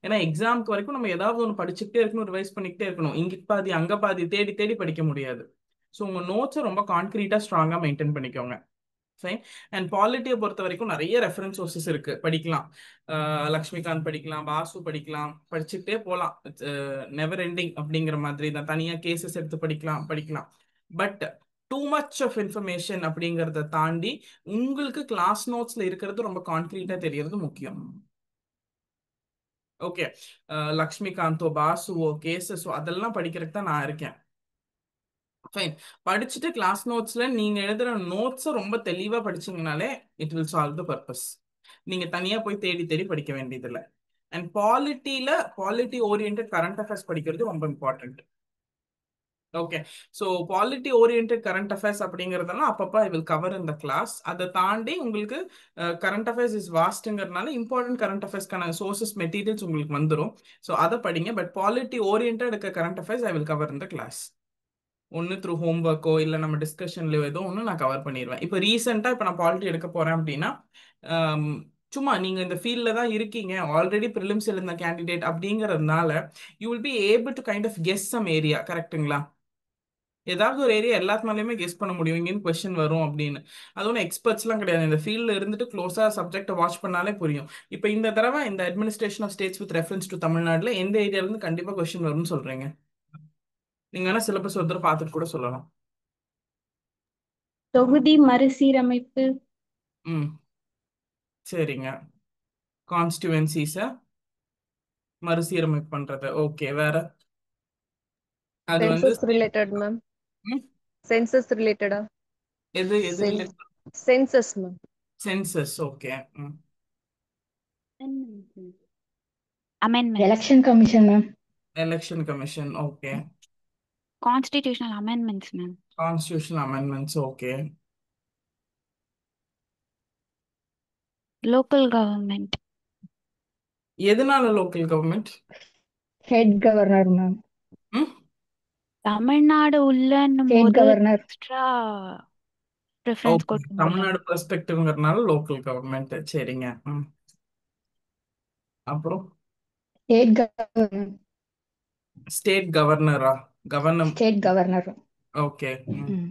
ஏன்னா எக்ஸாம்க்கு வரைக்கும் நம்ம ஏதாவது ஒன்று படிச்சுக்கிட்டே இருக்கணும், ரிவைஸ் பண்ணிக்கிட்டே இருக்கணும். இங்க பாதி அங்க பாதி தேடி தேடி படிக்க முடியாது. ஸோ உங்க நோட்ஸை ரொம்ப கான்கிரீட்டா ஸ்ட்ராங்கா மெயின்டைன் பண்ணிக்கோங்க. ஃபைன். அண்ட் பாலிட்டியை பொறுத்த வரைக்கும் நிறைய ரெஃபரன்ஸ் சோர்சஸ் இருக்கு, படிக்கலாம். லக்ஷ்மிகாந்த் படிக்கலாம், பாசு படிக்கலாம், படிச்சுக்கிட்டே போகலாம். நெவர் எண்டிங் அப்படிங்கிற மாதிரி தான். தனியா கேசஸ் எடுத்து படிக்கலாம். But too much of information அப்படிங்கிறத தாண்டி உங்களுக்கு கிளாஸ் நோட்ஸ்ல இருக்கிறது ரொம்ப கான்கிரீட்டா தெரியறது முக்கியம். ஓகே, லக்ஷ்மிகாந்தோ பாசுவோ கேசஸோ அதெல்லாம் படிக்கிறதுக்கு தான் நான் இருக்கேன். ஃபைன். படிச்சுட்டு கிளாஸ் நோட்ஸ்ல நீங்க எழுதுற நோட்ஸை ரொம்ப தெளிவா படிச்சீங்கனாலே it will solve the purpose. நீங்க தனியா போய் தேடி தேடி படிக்க வேண்டியதில்லை. And polity orient current affairs படிக்கிறது ரொம்ப important. Okay, so polity orient current affairs அப்படிங்கிறதெல்லாம் அப்பப்போ ஐ வில் கவர் இந்த கிளாஸ். அதை தாண்டி உங்களுக்கு கரண்ட் அஃபேர்ஸ் இஸ் வாஸ்ட்ங்கிறதுனால இம்பார்ட்டன்ட் கரண்ட் அஃபேர்ஸ்க்கான சோர்சஸ் மெட்டீரியல்ஸ் உங்களுக்கு வந்துடும். ஸோ அதை படிங்க. பட் பாலிட்டி ஓரியன்ட் இருக்க current affairs I will cover இந்த கிளாஸ். ஒன்று த்ரூ ஹோம் ஒர்க்கோ இல்லை நம்ம டிஸ்கஷன்லையோ ஏதோ ஒன்று நான் கவர் பண்ணிடுவேன். இப்போ ரீசெண்டாக இப்போ நான் பாலிட்டி எடுக்க போகிறேன் அப்படின்னா சும்மா நீங்கள் இந்த ஃபீல்டில் தான் இருக்கீங்க, ஆல்ரெடி ப்ரிலிம்ஸ் எழுந்த கேண்டிடேட் அப்படிங்கிறதுனால you will be able to kind of guess some area. கரெக்ட்டுங்களா? ஏதாவது ஒரு ஏரியா எல்லாத்துனாலையுமே கெஸ் பண்ண முடியும் இங்கேன்னு கொஸ்டின் வரும் அப்படின்னு. அது ஒன்றும் எக்ஸ்பர்ட்ஸ்லாம் கிடையாது. இந்த ஃபீல்டில் இருந்துட்டு க்ளோஸாக சப்ஜெக்டை வாட்ச் பண்ணாலே புரியும். இப்போ இந்த தடவை இந்த administration of states with reference to தமிழ்நாட்டில் எந்த ஏரியாவிலேருந்து கண்டிப்பாக கொஸ்டின் வரும்னு சொல்கிறீங்க? நீங்கள் வேணால் சிலபஸ் ஒரு தடவை பார்த்துட்டு கூட சொல்லலாம். தொகுதி மறுசீரமைப்பு. ம், சரிங்க. கான்ஸ்டியூவன்சிஸை மறுசீரமைப்பு பண்றது. ஓகே, வேற? அது வந்து சென்சஸ் ரிலேட்டட் மேம். ம், சென்சஸ் ரிலேட்டடா? எது எது related? Census ma'am. Census. Okay. Amendments. Election commission ma'am. Election commission. Okay. Constitutional amendments, ma'am. Constitution amendments. Okay. Local government. எதனால local government? Head governor ma'am. ம், தமிழ்நாடு உள்ளன்னும் ஸ்டேட் போது கவர்னர். Extra preference okay. கொடுக்கணும். தமிழ்நாடு பெர்ஸ்பெக்டிவ்ங்கிறதுனால லோக்கல் கவர்மெண்ட். சரிங்க. ம், அப்புறம் ஸ்டேட் கவர்னர். ஸ்டேட் கவர்னரா? கவர்னர். State governor. ஓகே. ம், ம்.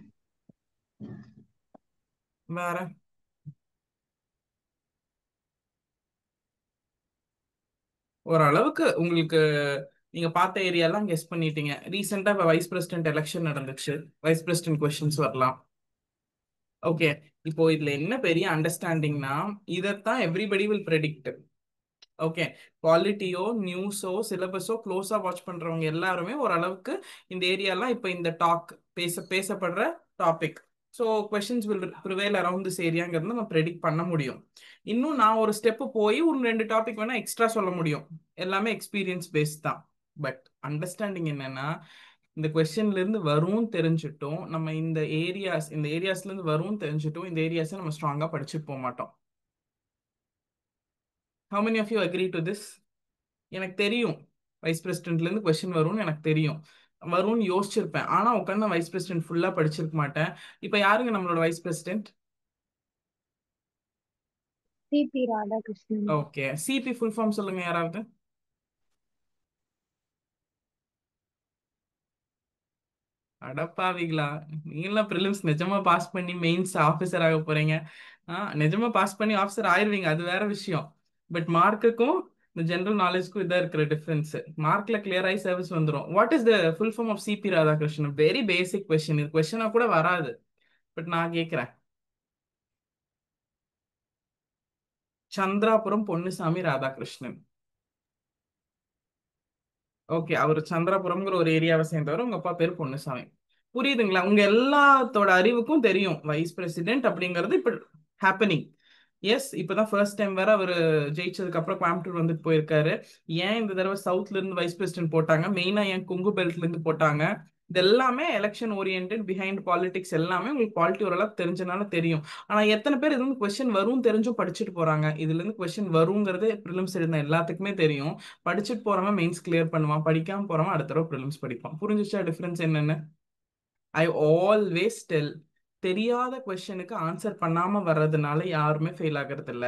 வேற? ஓரளவுக்கு உங்களுக்கு நீங்க பார்த்த ஏரியாலாம் கெஸ் பண்ணிட்டீங்க. ரீசெண்டா இப்போ வைஸ் பிரசிடென்ட் எலெக்ஷன் நடந்துச்சு. வைஸ் பிரசிடென்ட் கொஸ்டின்ஸ் வரலாம். ஓகே, இப்போ இதுல என்ன பெரிய அண்டர்ஸ்டாண்டிங்னா, இதைத்தான் எவ்ரிபடி வில் ப்ரெடிக்ட். ஓகே, குவாலிட்டியோ நியூஸோ சிலபஸோ க்ளோஸா வாட்ச் பண்றவங்க எல்லாருமே ஓரளவுக்கு இந்த ஏரியாலாம் இப்போ இந்த பேசப்படுற topic. So questions will prevail around this ஏரியாங்கிறது நம்ம ப்ரெடிக்ட் பண்ண முடியும். இன்னும் நான் ஒரு ஸ்டெப் போய் ஒரு 2 டாபிக் வேணா எக்ஸ்ட்ரா சொல்ல முடியும். எல்லாமே எக்ஸ்பீரியன்ஸ் பேஸ்ட் தான். பட் அண்டர்ஸ்டாண்டிங் என்னன்னா, இந்த கொஸ்டின்ல இருந்து வரும்னு தெரிஞ்சுட்டும் நம்ம இந்த ஏரியாஸ்ல இருந்து வரும்னு தெரிஞ்சுட்டும் இந்த ஏரியாஸை நம்ம ஸ்ட்ராங்கா படிச்சுட்டு போக மாட்டோம். How many of you agree to this? எனக்கு தெரியும் வைஸ் பிரசிடென்ட்ல இருந்து கொஸ்டின் வரும்னு எனக்கு தெரியும், வரும்னு யோசிச்சிருப்பேன். ஆனா உட்காந்து வைஸ் பிரசிடென்ட் ஃபுல்லா படிச்சிருக்க மாட்டேன். இப்ப யாருங்க நம்மளோட vice president? CP Radhakrishnan. Okay, CP full form சொல்லுங்க யாராவது. அடப்பாவிங்களா, நீங்களாம் ப்ரிலிம்ஸ் நிஜமா பாஸ் பண்ணி மெயின்ஸ் ஆஃபீஸர் ஆக போறீங்க. நிஜமா பாஸ் பண்ணி ஆஃபீஸர் ஆயிருவீங்க, அது வேற விஷயம். பட் மார்க்குக்கும் இந்த ஜென்ரல் நாலேஜ்க்கும் இதான் இருக்கிற டிஃபரன்ஸ். மார்க்ல கிளியர் ஆகி சர்வீஸ் வந்துடும். What is the full form of CP Radhakrishnan? Very basic question, இது கொஸ்டினா கூட வராது. பட் நான் கேட்கிறேன். சந்திராபுரம் பொன்னுசாமி ராதாகிருஷ்ணன். ஓகே, அவர் சந்திராபுரம்ங்கிற ஒரு ஏரியாவை சேர்ந்தவர். உங்க அப்பா பேர் பொன்னுசாமி. புரியுதுங்களா? உங்க எல்லாத்தோட அறிவுக்கும் தெரியும் வைஸ் பிரசிடென்ட் அப்படிங்கிறது இப்ப ஹேப்பனிங். எஸ், இப்பதான் ஃபர்ஸ்ட் டைம் வேற அவர் ஜெயிச்சதுக்கு அப்புறம் கோயம்புத்தூர் வந்துட்டு போயிருக்காரு. ஏன் இந்த தடவை சவுத்ல இருந்து வைஸ் பிரசிடென்ட் போட்டாங்க, மெயினா ஏன் கொங்கு பெல்ட்ல இருந்து போட்டாங்க, இது எல்லாமே எலெக்ஷன் ஓரியன்ட் பிஹைண்ட் பாலிடிக்ஸ் எல்லாமே உங்களுக்கு பாலிட்டி ஓரளவுக்கு தெரிஞ்சனால தெரியும். ஆனா எத்தனை பேர் இது வந்து கொஸ்டின் வரும் தெரிஞ்சும் படிச்சுட்டு போறாங்க? இதுல இருந்து கொஸ்டின் வருங்கிறது ப்ரிலிம்ஸ் எழுதின எல்லாத்துக்குமே தெரியும். படிச்சுட்டு போறவன் மெயின்ஸ் கிளியர் பண்ணுவான், படிக்காம போறவன் அடுத்த தடவை ப்ரிலிம்ஸ் படிப்பான். புரிஞ்சுச்சா டிஃபரன்ஸ் என்னன்னு? ஐ ஆல்வேஸ் டெல், தெரியாத கொஸ்டினுக்கு ஆன்சர் பண்ணாம வர்றதுனால யாருமே ஃபெயில் ஆகிறது இல்ல.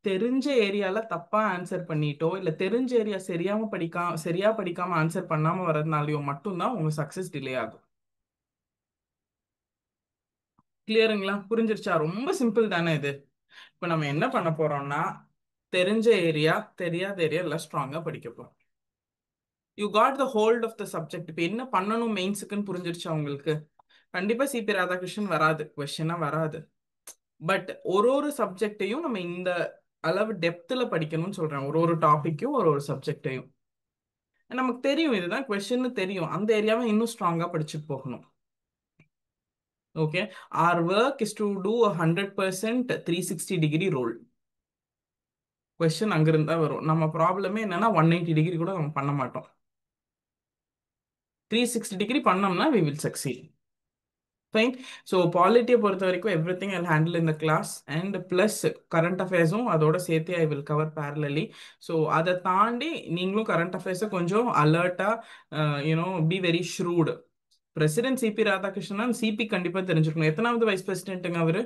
தெரிஞ்ச ஏரியால தப்பா ஆன்சர் பண்ணிட்டோ இல்ல தெரிஞ்ச ஏரியா சரியா படிக்காம ஆன்சர் பண்ணாம வர்றதுனாலயோ மட்டும்தான் உங்க சக்சஸ் டிலே ஆகும். கிளியருங்களா? புரிஞ்சிருச்சா? ரொம்ப சிம்பிள் தானே இது. இப்ப நம்ம என்ன பண்ண போறோம்னா, தெரிஞ்ச ஏரியா தெரியாத ஏரியா எல்லாம் ஸ்ட்ராங்கா படிக்க போறோம். You got the hold of the subject. இப்ப என்ன பண்ணணும் மெயின்ஸுக்குன்னு புரிஞ்சிருச்சா உங்களுக்கு? கண்டிப்பா சிபி ராதாகிருஷ்ணன் வராது, கொஸ்டினா வராது. பட் ஒரு சப்ஜெக்டையும் நம்ம இந்த அளவு டெப்த்ல படிக்கணும்னு சொல்றேன். ஒரு டாபிக்கும் ஒரு சப்ஜெக்டையும் நமக்கு தெரியும், இதுதான் கொஸ்டின் தெரியும், அந்த ஏரியாவை இன்னும் ஸ்ட்ராங்கா படிச்சுட்டு போகணும். Okay, our work is to do 100% 360 degree role. Question அங்கிருந்தா வரும். நம்ம ப்ராப்ளமே என்னன்னா 180 டிகிரி கூட நம்ம பண்ண மாட்டோம். 360 டிகிரி பண்ணோம்னா we will succeed. Fine. So பாலிட்டியை பொறுத்த வரைக்கும் எவ்ரி திங் ஐ ஹேண்டில் இந்த கிளாஸ் அண்ட் ப்ளஸ் கரண்ட் அஃபேர்ஸும் அதோட சேர்த்து I will cover parallelly. So அதை தாண்டி நீங்களும் கரண்ட் அஃபேர்ஸை கொஞ்சம் அலர்ட்டாக be very shrewd. President CP Radhakrishnan CP கண்டிப்பாக தெரிஞ்சுக்கணும். எத்தனாவது வைஸ் பிரசிடென்ட்டுங்க அவரு?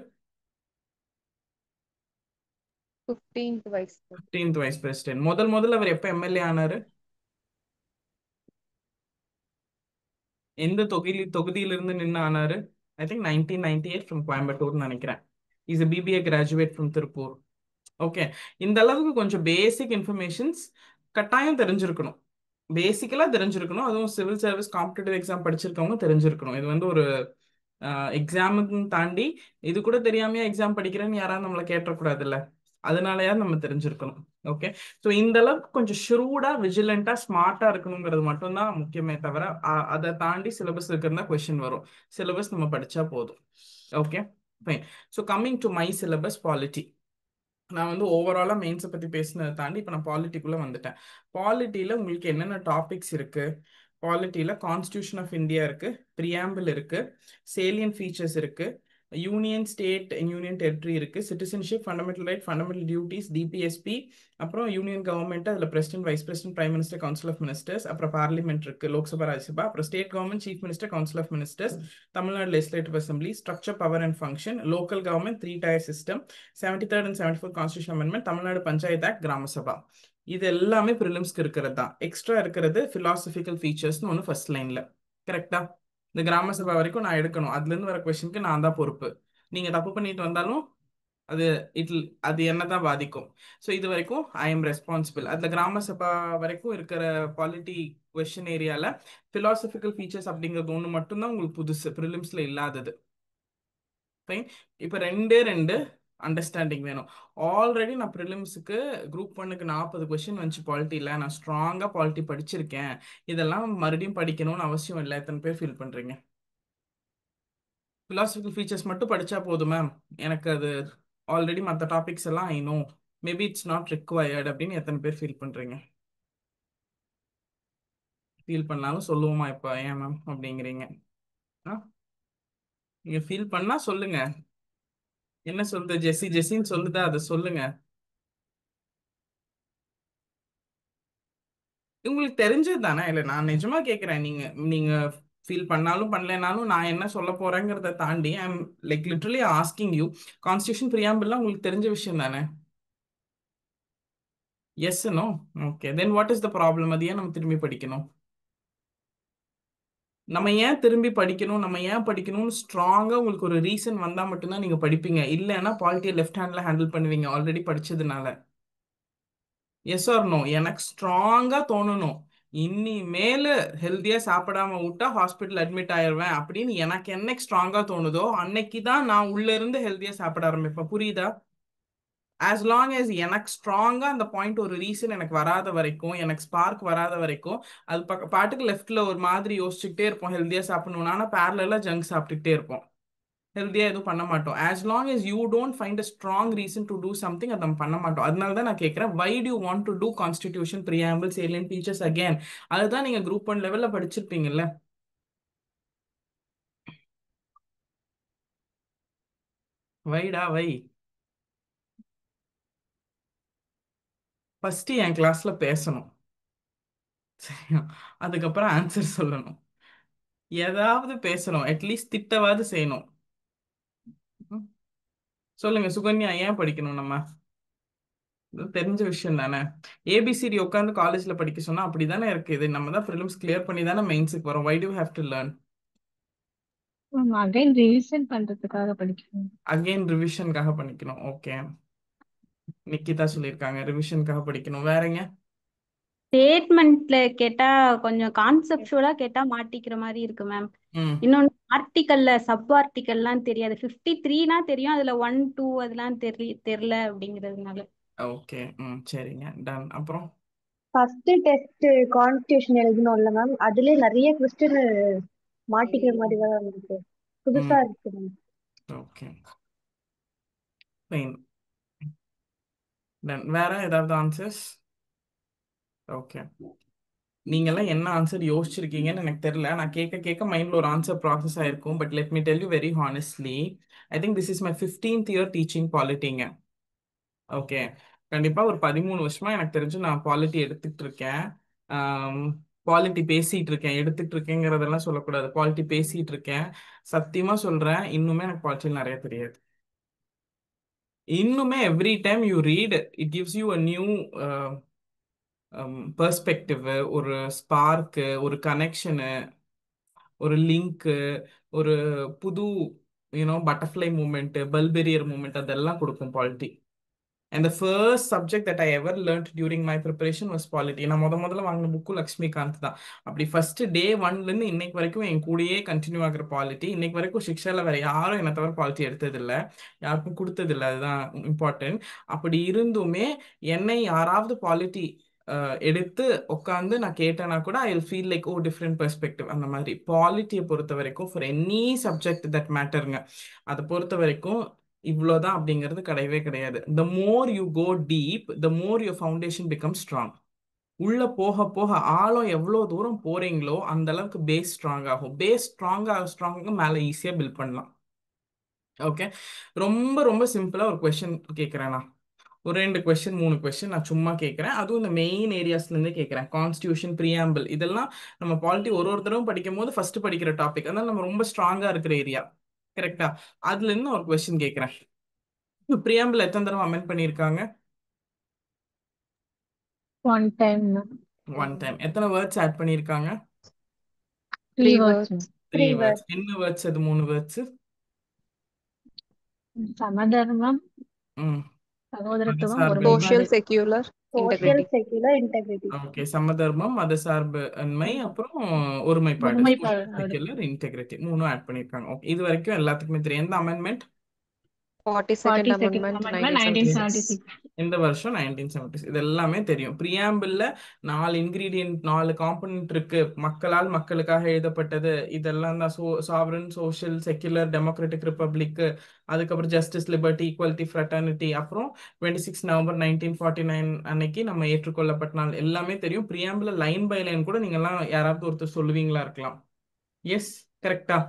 15th vice. 15th vice president. முதல்ல அவர் எப்போ எம்எல்ஏ ஆனாரு? எந்த தொகுதியிலிருந்து நின்று ஆனாரு? ஐ திங்க் 1998 ஃப்ரம் கோயம்புத்தூர்னு நினைக்கிறேன். Is a BBA graduate from Tiruppur. Okay, இந்த அளவுக்கு கொஞ்சம் பேசிக் இன்ஃபர்மேஷன்ஸ் கட்டாயம் தெரிஞ்சிருக்கணும். பேசிக்கலா தெரிஞ்சிருக்கணும். அதுவும் சிவில் சர்வீஸ் காம்படிட்டிவ் எக்ஸாம் படிச்சிருக்கவங்க தெரிஞ்சிருக்கணும். இது வந்து ஒரு எக்ஸாமுக்கு தாண்டி இது கூட தெரியாமையா எக்ஸாம் படிக்கிறேன்னு யாராவது நம்மளை கேட்டக்கூடாதுல்ல, அதனாலயா நம்ம தெரிஞ்சிருக்கணும். ஓகே, ஸோ இந்த அளவுக்கு கொஞ்சம் ஷ்ரூடா விஜிலண்டா ஸ்மார்ட்டா இருக்கணுங்கிறது மட்டும்தான் முக்கியமே தவிர அதை தாண்டி சிலபஸ் இருக்கிறதா கொஸ்டின் வரும். சிலபஸ் நம்ம படிச்சா போதும். Okay fine. So coming to my syllabus polity. நான் வந்து ஓவராலாக மெயின்ஸை பற்றி பேசினதை தாண்டி இப்போ நான் பாலிட்டிக்குள்ளே வந்துட்டேன். பாலிட்டியில் உங்களுக்கு என்னென்ன டாபிக்ஸ் இருக்குது? பாலிட்டியில் கான்ஸ்டியூஷன் ஆஃப் இந்தியா இருக்குது, ப்ரியாம்பிள் இருக்குது, சேலியன் ஃபீச்சர்ஸ் இருக்குது, யூனியன் ஸ்டேட் யூனியன் டெரிட்டரி இருக்குது, citizenship, fundamental right, fundamental duties, DPSP, அப்புறம் யூனியன் கவர்மெண்ட், அதில் president, vice president, prime minister, council of ministers, அப்புறம் பார்லிமெண்ட் இருக்குது, லோக்சபா, ராஜ்யசபா, அப்புறம் state government, chief minister, council of ministers, Tamil Nadu legislative assembly, structure, power and function, local government, 3-tier system, 73rd and 74th constitution amendment, Tamil Nadu panchayat act, கிராம சபா. இது எல்லாமே ப்ரிலிம்ஸ்க்கு இருக்கிறது தான். Extra இருக்கிறது philosophical ஃபீச்சர்ஸ்னு ஒன்று ஃபர்ஸ்ட் லைன்ல. கரெக்டா? இந்த கிராம சபா வரைக்கும் நான் எடுக்கணும். அதுல இருந்து வர கொஸ்டினுக்கு நான் தான் பொறுப்பு. நீங்க தப்பு பண்ணிட்டு வந்தாலும் அது அது என்னதான் பாதிக்கும். ஸோ இது வரைக்கும் ஐ எம் ரெஸ்பான்சிபிள். அதில் கிராம சபா வரைக்கும் இருக்கிற பாலிட்டி கொஷின் ஏரியாவில் philosophical ஃபீச்சர்ஸ் அப்படிங்கிறது ஒன்று மட்டும்தான் உங்களுக்கு புதுசு, ப்ரிலிம்ஸில் இல்லாதது. ஃபைன். இப்போ ரெண்டே ரெண்டு அண்டர்ஸ்டாண்டிங் வேணும். ஆல்ரெடி நான் ப்ரிலிம்ஸுக்கு குரூப் ஒன்னுக்கு 40 கொஷின் வந்துச்சு பாலிட்டியில். நான் ஸ்ட்ராங்காக பாலிட்டி படிச்சிருக்கேன், இதெல்லாம் மறுபடியும் படிக்கணும்னு அவசியம் இல்லை. எத்தனை பேர் ஃபீல் பண்ணுறீங்க? philosophical ஃபீச்சர்ஸ் மட்டும் படித்தா போதும் மேம், எனக்கு அது ஆல்ரெடி மற்ற டாபிக்ஸ் எல்லாம் I know, maybe it's not required அப்படின்னு எத்தனை பேர் ஃபீல் பண்ணுறீங்க? ஃபீல் பண்ணாலும் சொல்லுவோமா இப்போ ஏன் மேம் அப்படிங்கிறீங்க? ஆ, நீங்கள் ஃபீல் பண்ணால் சொல்லுங்க. என்ன சொல்லுது ஜெஸ்ஸி? ஜெஸ்ஸின்னு சொல்லுதா? அதை சொல்லுங்க. உங்களுக்கு தெரிஞ்சது தானே? இல்லை, நான் நிஜமா கேட்குறேன். நீங்க ஃபீல் பண்ணாலும் பண்ணலைனாலும் நான் என்ன சொல்ல போறேங்கிறத தாண்டி I am like literally asking you, constitution பிரியாம்பிள்லாம் உங்களுக்கு தெரிஞ்ச விஷயம் தானே? Yes no? Okay, then what is the problem? அது ஏன் நம்ம திரும்பி படிக்கணும்? நம்ம ஏன் திரும்பி படிக்கணும், நம்ம ஏன் படிக்கணும்னு ஸ்ட்ராங்காக உங்களுக்கு ஒரு ரீசன் வந்தால் மட்டும்தான் நீங்கள் படிப்பீங்க. இல்லைன்னா பாலிட்டியை லெஃப்ட் ஹேண்டில் ஹேண்டில் பண்ணுவீங்க ஆல்ரெடி படிச்சதுனால. Yes or no? எனக்கு ஸ்ட்ராங்கா தோணணும், இனிமேல் ஹெல்த்தியா சாப்பிடாம விட்டா ஹாஸ்பிட்டல் அட்மிட் ஆயிருவேன் அப்படின்னு எனக்கு என்னைக்கு ஸ்ட்ராங்கா தோணுதோ அன்னைக்கு தான் நான் உள்ள இருந்து ஹெல்த்தியா சாப்பிட ஆரம்பிப்பேன். புரியுதா? ஆஸ் லாங் as எனக்கு ஸ்ட்ராங்கா அந்த பாயிண்ட் ஒரு ரீசன் எனக்கு வராத வரைக்கும், எனக்கு ஸ்பார்க் வராத வரைக்கும், அது பாட்டுக்கு லெஃப்ட்ல ஒரு மாதிரி யோசிச்சுக்கிட்டே இருப்போம் ஹெல்த்தியா சாப்பிடணும்னா. ஆனால் பேரலா ஜங்க் சாப்பிட்டுக்கிட்டே இருப்போம், ஹெல்த்தியாக எதுவும் பண்ண மாட்டோம். As long as you don't find a strong reason to do something, அதை நம்ம பண்ண மாட்டோம். அதனால தான் நான் கேட்குறேன், why do you want to do constitution, preamble, salient features again? அதுதான் நீங்கள் குரூப் ஒன் லெவலில் படிச்சிருப்பீங்கல்ல. வைடா வை? ஃபஸ்ட்டு என் கிளாஸ்ல பேசணும், சரியா? அதுக்கப்புறம் ஆன்சர் சொல்லணும், ஏதாவது பேசணும், அட்லீஸ்ட் திட்டவாது செய்யணும். ம். சொல்லுங்க சுகன்யா, ஏன் படிக்கணும் நம்ம? இது தெரிஞ்ச விஷயம் தானே. ஏபிசிடி உட்காந்து காலேஜ்ல படிக்க சொன்னா அப்படிதானே இருக்கு. இது நம்ம தான் ப்ரிலிம்ஸ் கிளியர் பண்ணி தானே மெயின்ஸுக்கு வரோம். Why do have to learn? Again revision பண்றதுக்காக படிக்கணும். அகைன் ரிவிஷனுக்காக பண்ணிக்கணும். ஓகே, நிக்கிதா சொல்லியிருக்காங்க ரிவிஷனுக்காக படிக்கணும். வேறங்க? ஸ்டேட்மெண்ட்ல கேட்டா கொஞ்சம் கான்செப்டுவலா கேட்டா மாட்டிக்கிற மாதிரி இருக்கு மேம். ம். இன்னொன்னு ஆர்டிக்கல்ல சப் ஆர்டிக்கல்லாம் தெரியாது. 53னா தெரியும், அதுல 1 2 அதெல்லாம் தெரியல அப்படிங்கிறதுனால. ஓகே, ம், சரிங்க, டன். அப்புறம் ஃபர்ஸ்ட் டெஸ்ட் கான்ஸ்டியூஷன் எழுதணும்ல மேம், அதுலயே நிறைய கொஸ்டின் மாட்டிக்கிற மாதிரி தான் இருக்கு, புதுசா ம், இருக்கு மேம். Okay, fine, ton. வேற ஏதாவது ஆன்சர்ஸ்? ஓகே, நீங்கெல்லாம் என்ன ஆன்சர் யோசிச்சிருக்கீங்கன்னு எனக்கு தெரியல. நான் கேட்க கேட்க மைண்ட்ல ஒரு ஆன்சர் ப்ராசஸ் ஆயிருக்கும். But let me tell you very honestly, I think this is my 15th year teaching பாலிட்டிங்க. ஓகே, கண்டிப்பா ஒரு 13 வருஷமா எனக்கு தெரிஞ்சு நான் பாலிட்டி எடுத்துக்கிட்டு இருக்கேன். பாலிட்டி பேசிட்டு இருக்கேன். எடுத்துட்டு இருக்கேங்கிறதெல்லாம் சொல்லக்கூடாது, பாலிட்டி பேசிட்டு இருக்கேன். சத்தியமா சொல்றேன், இன்னுமே எனக்கு பாலிட்டியில் நிறைய தெரியாது. இன்னுமே every time you read, it gives you a new perspective, ஒரு ஸ்பார்க்கு, ஒரு கனெக்ஷனு, ஒரு லிங்க்கு, ஒரு புது பட்டர்ஃப்ளை மூமெண்ட், பல்பெரியர் மூமெண்ட், அதெல்லாம் கொடுக்கும் polity. And the first subject that I ever learned during my preparation was polity. நான் முதல்ல வாங்கின புக்கு லக்ஷ்மிகாந்த் தான். அப்படி ஃபர்ஸ்ட் டே ஒன்லேருந்து இன்னைக்கு வரைக்கும் என் கூடயே கண்டினியூ ஆகிற பாலிட்டி. இன்னைக்கு வரைக்கும் சிக்ஷாவில் வேற யாரும் என்னை தவிர பாலிட்டி எடுத்ததில்லை, யாருக்கும் கொடுத்ததில்லை. அதுதான் இம்பார்ட்டன்ட். அப்படி இருந்துமே என்னை யாராவது பாலிட்டி எடுத்து உட்காந்து நான் கேட்டேன்னா கூட I will feel like oh different perspective. அந்த மாதிரி பாலிட்டியை பொறுத்த வரைக்கும் ஃபார் எனி சப்ஜெக்ட் தட் மேட்டருங்க, அதை பொறுத்த வரைக்கும் இவ்வளோதான் அப்படிங்கிறது கிடையவே கிடையாது. The more you go deep, the more your foundation become strong. உள்ள போக போக ஆழம் எவ்வளோ தூரம் போறீங்களோ அந்த அளவுக்கு பேஸ் ஸ்ட்ராங் ஆகும். பேஸ் ஸ்ட்ராங்காக மேலே ஈஸியாக பில்ட் பண்ணலாம். ஓகே, ரொம்ப ரொம்ப சிம்பிளாக ஒரு கொஸ்டின் கேட்குறேன் நான். ஒரு 2 கொஸ்டின் 3 கொஸ்டின் நான் சும்மா கேட்குறேன். அதுவும் இந்த மெயின் ஏரியாஸ்லேருந்தே கேட்குறேன். கான்ஸ்டியூஷன், ப்ரியாம்பிள், இதெல்லாம் நம்ம பாலிட்டி ஒரு தடவை படிக்கும் போது ஃபர்ஸ்ட் படிக்கிற டாபிக். அதனால நம்ம ரொம்ப ஸ்ட்ராங்காக இருக்கிற ஏரியா, கரெக்டா? அதுலேருந்து ஒரு கொஸ்டின் கேட்குறேன். ப்ரியாம்பிள் எத்தனை தடவை அமெண்ட் பண்ணியிருக்காங்க? One time ma'am. 1 டைம். எத்தனை வேர்ட்ஸ் ஆட் பண்ணியிருக்காங்க? 3 3 words words. 3 3 வேர்ட்ஸ். words. என்ன வேர்ட்ஸ் அது? 3 வேர்ட்ஸ். சமாதானம் மேம். ம் சகோதரத்துவம், மதசார்பு ஒருமைப்பாடு, social secular social integrity. Secular integrity. Okay, சமதர்மம், மதசார்பு அண்மை, அப்புறம் ஒருமைப்பாடு, ஒருமைப்பாடு. சோஷியல் செக்யுலர் இன்டெகிரிட்டி, மூணும் ஆட் பண்ணியிருக்காங்க. ஓகே, இது வரைக்கும் எல்லாத்துக்குமே தெரியும். எந்த amendment? 42nd 42nd amendment amendment 1976. 1976. இந்த வருஷம் 1976. இது எல்லாமே தெரியும். ப்ரியாம்பிள்ல 4 இன்கிரீடியன்ட், 4 காம்பனன்ட் இருக்கு. மக்களால் மக்களுக்காக எழுதப்பட்டது. இதெல்லாம் தான் sovereign, social secular, democratic republic, அதுக்கப்புறம் ஜஸ்டிஸ், லிபர்ட்டி, ஈக்குவாலிட்டி, ஃப்ரெட்டர்னிட்டி, அப்புறம் 26 நவம்பர் 1949 அன்னைக்கு நம்ம ஏற்றுக்கொள்ளப்பட்ட நாள். எல்லாமே தெரியும். ப்ரியாம்பிள் லைன் பை லைன் கூட நீங்க எல்லாம் யாராவது ஒருத்தர் சொல்லுவீங்களா இருக்கலாம். எஸ், கரெக்டா?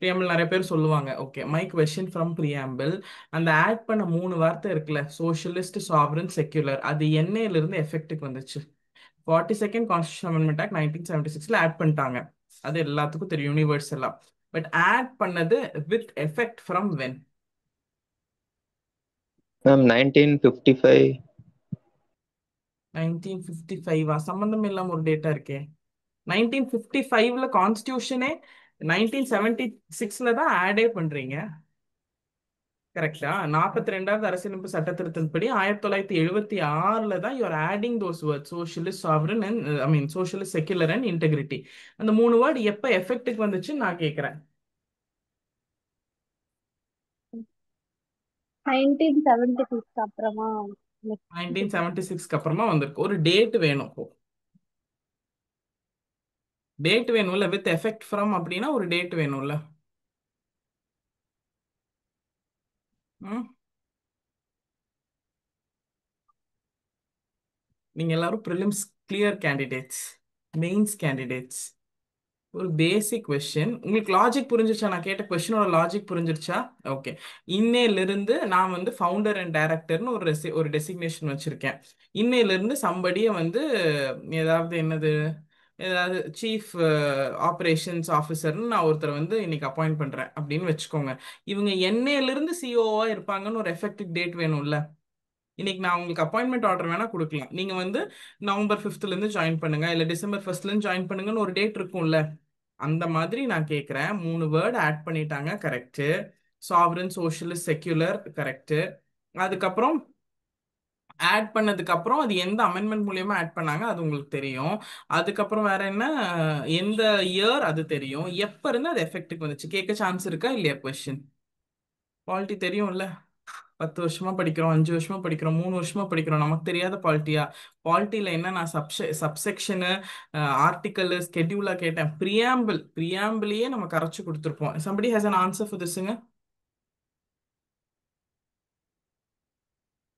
ப்ரியாம்பிள் நிறைய பேர் சொல்லுவாங்க. Okay, my question from preamble, அந்த ஆட் பண்ண 3 வார்த்தை இருக்குல்ல, சோஷியலிஸ்ட், சாவரன், செக்யுலர், அது என்னையில இருந்து எஃபெக்ட்டுக்கு வந்துச்சு? 42nd கான்ஸ்டியூஷன் அமெண்ட்மெண்ட் ஆக்ட் 1976ல ஆட் பண்ணிட்டாங்க. அது எல்லாத்துக்கும் தெரியும், யூனிவர்சலா. பட் ஆட் பண்ணது with effect from when? Ma'am 1955. 1955 சம்பந்தம் இல்லாம ஒரு டேட்டா இருக்கே. 1955ல கான்ஸ்டியூஷனே 1976ல தான் ஆடே பண்றீங்க. கரெக்டா? 42வது அரசியலமைப்பு சட்ட திருத்தப்படி 1976ல தான் you are adding those word, socialist, sovereign and I mean socialist, secular and integrity. அந்த 3 வேர்டு எப்ப எஃபெக்ட்டுக்கு வந்துச்சுன்னு நான் கேட்கிறேன். 1976 அப்புறமா next 1976க்கு அப்புறமா வந்திருக்கு. ஒரு டேட் வேணும். டேட் வேணும்ல, வித் எஃபெக்ட் ஃப்ரம் அப்படின்னா ஒரு டேட் வேணும்ல. ம் நீங்க எல்லாரும் prelims clear candidates, mains candidates. ஒரு பேசிக் கொஸ்டின், உங்களுக்கு லாஜிக் புரிஞ்சிருச்சா? நான் கேட்ட கொஸ்டினோட லாஜிக் புரிஞ்சிருச்சா? ஓகே, இன்னையிலிருந்து நான் வந்து ஃபவுண்டர் அண்ட் டைரக்டர்னு ஒரு டெசிக்னேஷன் வச்சிருக்கேன். இன்னையிலிருந்து சம்படியை வந்து ஏதாவது என்னது, ஏதாவது சீஃப் ஆப்ரேஷன்ஸ் ஆஃபீஸர்னு நான் ஒருத்தரை வந்து இன்னைக்கு அப்பாயிண்ட் பண்றேன் அப்படின்னு வச்சுக்கோங்க. இவங்க என்னையிலிருந்து சிஓவா இருப்பாங்கன்னு ஒரு எஃபெக்டிவ் டேட் வேணும்ல. இன்னைக்கு நான் உங்களுக்கு அப்பாயின்மெண்ட் ஆர்டர் வேணா கொடுக்கலாம். நீங்க வந்து நவம்பர் 5th இருந்து ஜாயின் பண்ணுங்க, இல்ல டிசம்பர் 1st இருந்து ஜாயின் பண்ணுங்கன்னு ஒரு டேட் இருக்கும்ல. அந்த மாதிரி நான் கேட்குறேன். 3 வேர்டு ஆட் பண்ணிட்டாங்க, correct. Sovereign, socialist, secular, correct. அதுக்கப்புறம் ஆட் பண்ணதுக்கு அப்புறம் அது எந்த அமெண்ட்மெண்ட் மூலியமா ஆட் பண்ணாங்க அது உங்களுக்கு தெரியும். அதுக்கப்புறம் வேற என்ன, எந்த இயர் அது தெரியும். எப்ப இருந்து அது எஃபெக்ட்டுக்கு வந்துச்சு கேட்க சான்ஸ் இருக்கா இல்லையா? கொஸ்டின் பாலிட்டி தெரியும்ல. 10 வருஷமா படிக்கிறோம், 5 வருஷமா படிக்கிறோம், 3 வருஷமா படிக்கிறோம், நமக்கு தெரியாத பாலிட்டியா? பாலிட்டியில என்ன நான் சப்செக்ஷனு, ஆர்டிக்கல், ஸ்கெட்யூலா கேட்டேன். ப்ரியாம்பிளையே நம்ம கரைச்சு கொடுத்துருப்போம். somebody has an answer for this?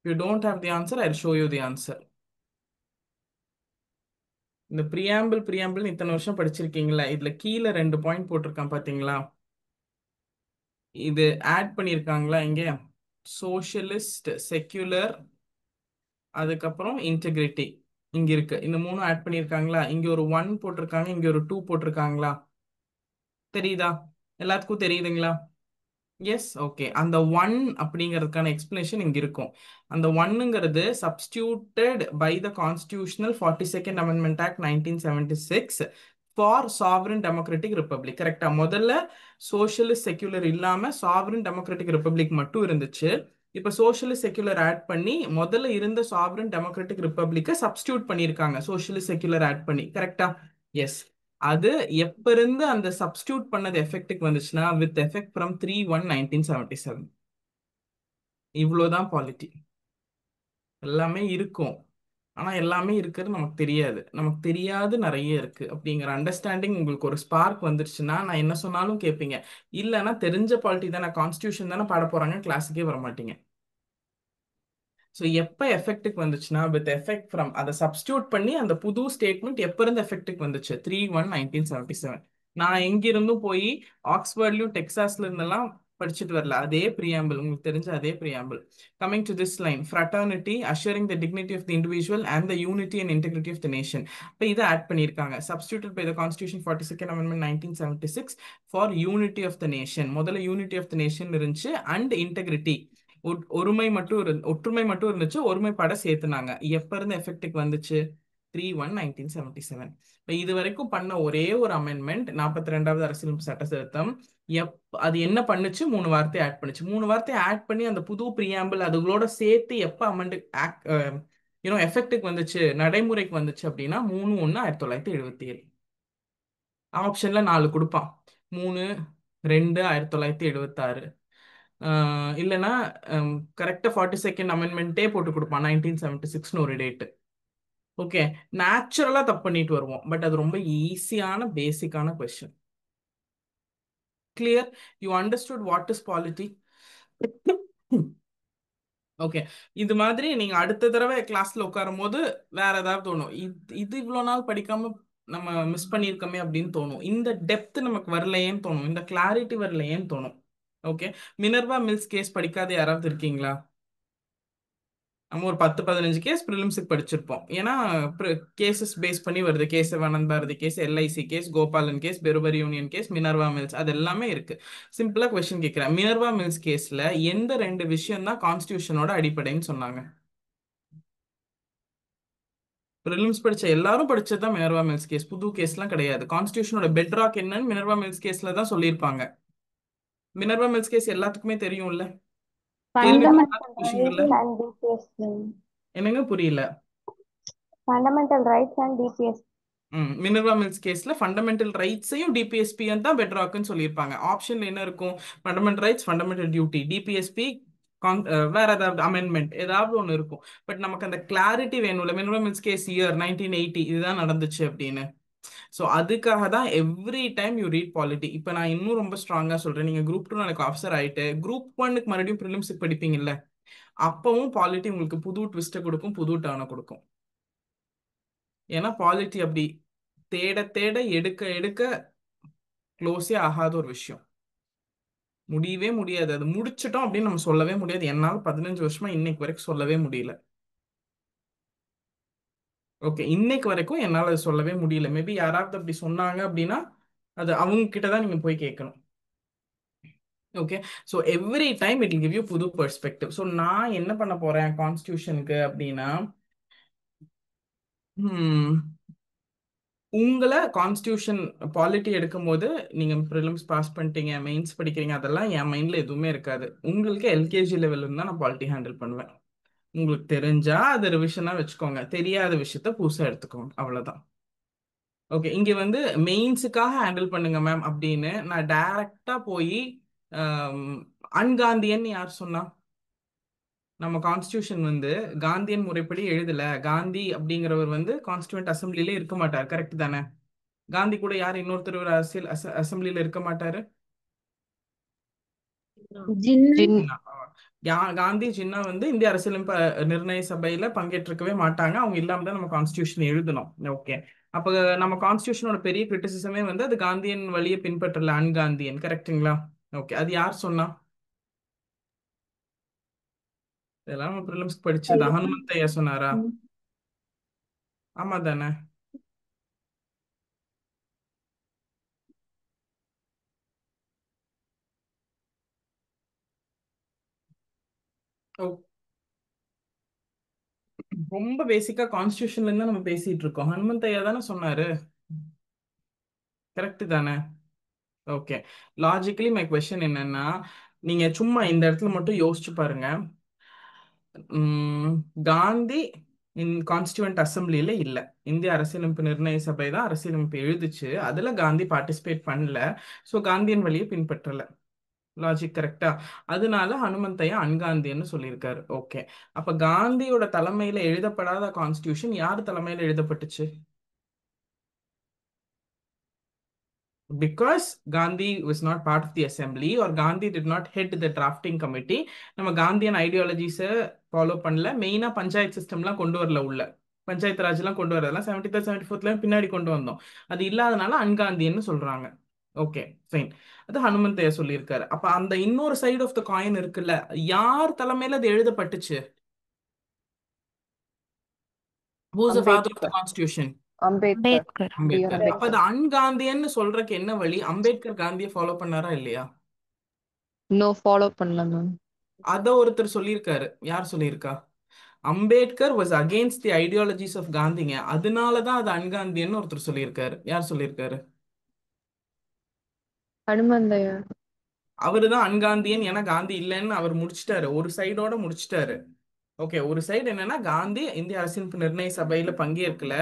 If you don't have the answer, I'll show you the answer. இந்த ப்ரியாம்பிள் இத்தனை வருஷம் படிச்சிருக்கீங்களா? இதுல கீழே 2 பாயிண்ட் போட்டிருக்கான் பாத்தீங்களா? இது ஆட் பண்ணியிருக்காங்களா இங்க? சோஷியலிஸ்ட், செக்யுலர், அதுக்கப்புறம் இன்டெகிரிட்டி இங்க இருக்கு. இந்த 3 ஆட் பண்ணியிருக்காங்களா? இங்க ஒரு 1 போட்டிருக்காங்க, இங்க ஒரு 2 போட்டிருக்காங்களா? தெரியுதா? எல்லாத்துக்கும் தெரியுதுங்களா? Yes, okay. அந்த 1 அப்படிங்கிறதுக்கான எக்ஸ்பிளனேஷன் இங்க இருக்கும். அந்த 1ங்கிறது substituted by the constitutional 42nd amendment act 1976 for sovereign democratic republic. கரெக்டா? முதல்ல சோஷியலிஸ்ட், செக்யுலர் இல்லாம சாவரன் டெமோக்ராட்டிக் ரிப்பப்ளிக் மட்டும் இருந்துச்சு. இப்ப சோஷியலிஸ்ட், செக்யுலர் ஆட் பண்ணி முதல்ல இருந்த சாவரன் டெமோக்ராட்டிக் ரிப்பப்ளிக்கை சப்ஸ்டியூட் பண்ணியிருக்காங்க, சோஷியலிஸ்ட், செக்யுலர் ஆட் பண்ணி. கரெக்டா? எஸ். அது எப்ப இருந்து அந்த சப்ஸ்டியூட் பண்ணது எஃபெக்ட்டுக்கு வந்துச்சுன்னா வித் எஃபெக்ட் ஃப்ரம் 3/1/1977. இவ்வளோதான் பாலிட்டி. எல்லாமே இருக்கும், ஆனா எல்லாமே இருக்கிறது நமக்கு தெரியாது. நமக்கு தெரியாது நிறைய இருக்கு அப்படிங்கிற அண்டர்ஸ்டாண்டிங் உங்களுக்கு ஒரு ஸ்பார்க் வந்துருச்சுன்னா நான் என்ன சொன்னாலும் கேட்பீங்க. இல்லைன்னா தெரிஞ்ச பாலிட்டி தானே, கான்ஸ்டியூஷன் தானே பாட போறாங்க, கிளாஸுக்கே வர மாட்டீங்க. ஸோ எப்போ எஃபெக்ட்டுக்கு வந்துச்சுன்னா வித் எஃபெக்ட் ஃப்ரம், அதை சப்ஸ்டியூட் பண்ணி அந்த புது ஸ்டேட்மெண்ட் எப்போ இருந்து எஃபெக்ட்டுக்கு வந்துச்சு? 3/1/1977. நான் எங்கிருந்தும் போய் ஆக்ஸ்போர்ட்லயும் டெக்சாஸ்ல இருந்தெல்லாம் படிச்சுட்டு வரல. அதே ப்ரியாம்பிள், உங்களுக்கு தெரிஞ்ச அதே preamble. Coming to this line, fraternity assuring the dignity of the individual and the unity and integrity of the nation. இப்போ இதை ஆட் பண்ணியிருக்காங்க. substituted by the constitution 42nd amendment 1976 for unity of the nation. முதல்ல unity of the nation இருந்துச்சு and integrity, ஒற்றுமை மட்டும் இருந்துச்சு, ஒருமைப்பாட சேர்த்துனாங்க. எப்ப இருந்து எஃபெக்ட்டுக்கு வந்துச்சு? 3/1/1977. இப்போ இது வரைக்கும் பண்ண ஒரே ஒரு அமெண்ட்மெண்ட் 42வது அரசியலமைப்பு சட்ட திருத்தம். அது என்ன பண்ணுச்சு? 3 வார்த்தை ஆட் பண்ணுச்சு. 3 வார்த்தை ஆட் பண்ணி அந்த புது பிரியாம்பிள் அதுகளோட சேர்த்து எப்போ அமெண்ட் எஃபெக்ட்டுக்கு வந்துச்சு, நடைமுறைக்கு வந்துச்சு அப்படின்னா 3/1/1977. ஆப்ஷன்ல 4 கொடுப்பான். 3/2/1976. இல்லைன்னா கரெக்டாக 42nd அமெண்ட்மெண்ட்டே போட்டு கொடுப்பான், 1976ன்னு ஒரு டேட்டு. ஓகே, நேச்சுரலா தப்பு பண்ணிட்டு வருவோம், பட் அது ரொம்ப ஈஸியான பேசிக்கான question. Clear? You understood what is polity? Okay, இது மாதிரி நீங்க அடுத்த தடவை கிளாஸ்ல உட்காரும் போது வேற ஏதாவது தோணும், இது இவ்வளவு நாள் படிக்காம நம்ம மிஸ் பண்ணியிருக்கோமே அப்படின்னு தோணும். இந்த டெப்த் நமக்கு வரலையேன்னு தோணும், இந்த கிளாரிட்டி வரலையேன்னு தோணும். ஓகே, மினர்வா மில்ஸ் கேஸ் படிக்காத யாராவது இருக்கீங்களா? நம்ம ஒரு 10-15 கேஸ் ப்ரிலிம்ஸுக்கு படிச்சிருப்போம். ஏன்னா கேசஸ் பேஸ் பண்ணி வருது. Kesavananda Bharati case, LIC case, Gopalan case, Berubari union case, Minerva Mills, அது எல்லாமே இருக்கு. சிம்பிளா கொஸ்டின் கேட்கிறேன், மினர்வா மில்ஸ் கேஸ்ல எந்த 2 விஷயம் தான் கான்ஸ்டியூஷனோட அடிப்படைன்னு சொன்னாங்க? ப்ரிலிம்ஸ் படிச்ச எல்லாரும் படிச்சது தான் மினர்வா மில்ஸ் கேஸ், புது கேஸ்லாம் கிடையாது. கான்ஸ்டியூஷனோட பெட்ராக் என்னன்னு மினர்வா மில்ஸ் கேஸ்ல தான் சொல்லியிருப்பாங்க. மினர்வா மில்ஸ் கேஸ் எல்லாத்துக்குமே தெரியும்ல, கேள்விப்படாத ஃபண்டமெண்டல் கொஸ்டின் இல்ல. Rights and DPS. என்னங்க புரியல? Fundamental rights and DPS. Minerva Mills கேஸ்ல ஃபண்டமெண்டல் ரைட்ஸையும் டிபிஎஸ்பியும் தான் பெட்ராக்னு சொல்லியிருப்பாங்க. ஆப்ஷன்ல என்ன இருக்கும்? Fundamental rights, fundamental duty, DPSP, வேற ஏதாவது அமெண்ட்மெண்ட் ஏதாவது ஒன்று இருக்கும். பட் நமக்கு அந்த கிளாரிட்டி வேணும்ல, மினர்வா மில்ஸ் கேஸ் இயர் 1980 இதுதான் நடந்துச்சு அப்படின்னு. ஸோ அதுக்காக தான் every time you read polity. இப்போ நான் இன்னும் ரொம்ப ஸ்ட்ராங்காக சொல்கிறேன், நீங்கள் குரூப் 2 நாளைக்கு ஆஃபீஸர் ஆகிட்டு குரூப் 1க்கு மறுபடியும் ப்ரிலிம்ஸுக்கு படிப்பீங்கல்ல, அப்பவும் பாலிட்டி உங்களுக்கு புது ட்விஸ்ட்டை கொடுக்கும், புது டர்னை கொடுக்கும். ஏன்னா பாலிட்டி அப்படி தேட தேட எடுக்க எடுக்க க்ளோஸே ஆகாத ஒரு விஷயம், முடியவே முடியாது. அது முடிச்சிட்டோம் அப்படின்னு நம்ம சொல்லவே முடியாது. என்னால் 15 வருஷமா இன்னைக்கு வரைக்கும் சொல்லவே முடியல. ஓகே, இன்னைக்கு வரைக்கும் என்னால் அது சொல்லவே முடியல. மேபி யாராவது அப்படி சொன்னாங்க அப்படின்னா அது அவங்க கிட்ட தான் நீங்க போய் கேட்கணும். Okay, so every time it will give you புது பெர்ஸ்பெக்டிவ். ஸோ நான் என்ன பண்ண போறேன் கான்ஸ்டியூஷனுக்கு அப்படின்னா, உங்களை கான்ஸ்டியூஷன் பாலிட்டி எடுக்கும் போது நீங்க ப்ரிலிம்ஸ் பாஸ் பண்ணிட்டீங்க, மெயின்ஸ் படிக்கிறீங்க, அதெல்லாம் என் மைண்ட்ல எதுவுமே இருக்காது. உங்களுக்கு எல்கேஜி லெவல்ல தான் நான் பாலிட்டி ஹேண்டில் பண்ணுவேன். உங்களுக்கு தெரிஞ்சா அது ரிவிஷனா வச்சுக்கோங்க, தெரியாத விஷயத்த புதுசா எடுத்துக்கோங்க, அவ்வளவுதான். ஓகே, இங்க வந்து மெயின்ஸுக்காக ஹேண்டில் பண்ணுங்க மேம் அப்படின்னு நான் டைரக்டா போய் அன்காந்தியன் யார் சொன்னா? நம்ம கான்ஸ்டியூஷன் வந்து காந்தியன் முறைப்படி எழுதல. காந்தி அப்படிங்கிறவர் வந்து கான்ஸ்டியூண்ட் அசம்பிளிலே இருக்க மாட்டார், கரெக்ட் தானே? காந்தி கூட யார் இன்னொருத்தர் ஒரு அரசியல் அசம்பிளில இருக்க மாட்டாரு? ஜின்னு. ஜின். காந்தி ஜின்னா வந்து இந்திய அரசியலமைப்பு நிர்ணய சபையில பங்கேற்றிருக்கவே மாட்டாங்க. அவங்க இல்லாம தான் நம்ம கான்ஸ்டியூஷன் எழுதணும். ஓகே, அப்ப நம்ம கான்ஸ்டியூஷனோட பெரிய கிரிட்டிசிசமே வந்து அது காந்தியன் வழியை பின்பற்றல, அன்காந்தியன், கரெக்டுங்களா? ஓகே, அது யார் சொன்னா? இதெல்லாம் நம்ம ப்ரிலிம்ஸ் படிச்சது. ஹனுமந்தையா சொன்னாரா? ஆமா தானே? ஓ, ரொம்ப பேசிக்கா கான்ஸ்டியூஷன்ல இருந்து நம்ம பேசிட்டு இருக்கோம். ஹனுமந்தையா தானே சொன்னாரு, கரெக்ட் தானே? ஓகே, லாஜிக்கலி மை கொஸ்டின் என்னன்னா, நீங்க சும்மா இந்த இடத்துல மட்டும் யோசிச்சு பாருங்க. காந்தி கான்ஸ்டியூண்ட் அசம்பிளில இல்ல, இந்திய அரசியலமைப்பு நிர்ணய சபை தான் அரசியலமைப்பு எழுதுச்சு, அதுல காந்தி பார்ட்டிசிபேட் பண்ணல. ஸோ காந்தியன் வழியை பின்பற்றல. லாஜிக் கரெக்டா? அதனால ஹனுமந்தையா அன்காந்தியன்னு சொல்லியிருக்காரு. ஓகே, அப்ப காந்தியோட தலைமையில எழுதப்படாத கான்ஸ்டியூஷன் யார் தலைமையில எழுதப்பட்டுச்சு? Because Gandhi was not part of the assembly or Gandhi did not head the drafting committee. நம்ம காந்தியன் ஐடியாலஜிஸை ஃபாலோ பண்ணல. மெயினாக பஞ்சாயத்து சிஸ்டம்லாம் கொண்டு வரல, உள்ள பஞ்சாயத்து ராஜ்லாம் கொண்டு வரதெல்லாம் 73rd 74th பின்னாடி கொண்டு வந்தோம். அது இல்லாதனால அன்காந்தியன்னு சொல்றாங்க. ஓகே ஃபைன், அது ஹனுமந்தையா சொல்லியிருக்காரு. அப்ப அந்த இன்னொரு சைடு ஆஃப் த காயின் இருக்குல்ல, யார் தலைமையில அது எழுதப்பட்டுச்சு? Who is the father of the constitution? Ambedkar. Ambedkar. B.R. Ambedkar. அப்ப அது அம்பேத்கர். அன்காந்தியன்னு சொல்றதுக்கு என்ன வழி? அம்பேத்கர் காந்தியை ஃபாலோ பண்ணாரா இல்லையா? நோ, ஃபாலோ பண்ணல மேம். அத ஒருத்தர் சொல்லியிருக்காரு. யார் சொல்லியிருக்கா? Ambedkar was against the ideologies of காந்திங்க, அதனாலதான் அது அன்காந்தியன்னு ஒருத்தர் சொல்லியிருக்காரு. யார் சொல்லியிருக்காரு? ஹனுமந்தையா. அவருதான் அன்காந்தியன், ஏன்னா காந்தி இல்லைன்னு அவர் முடிச்சிட்டாரு, ஒரு சைடோட முடிச்சிட்டாரு. ஓகே, ஒரு சைடு என்னன்னா காந்தி இந்திய அரசியல் நிர்ணய சபையில பங்கேற்கல,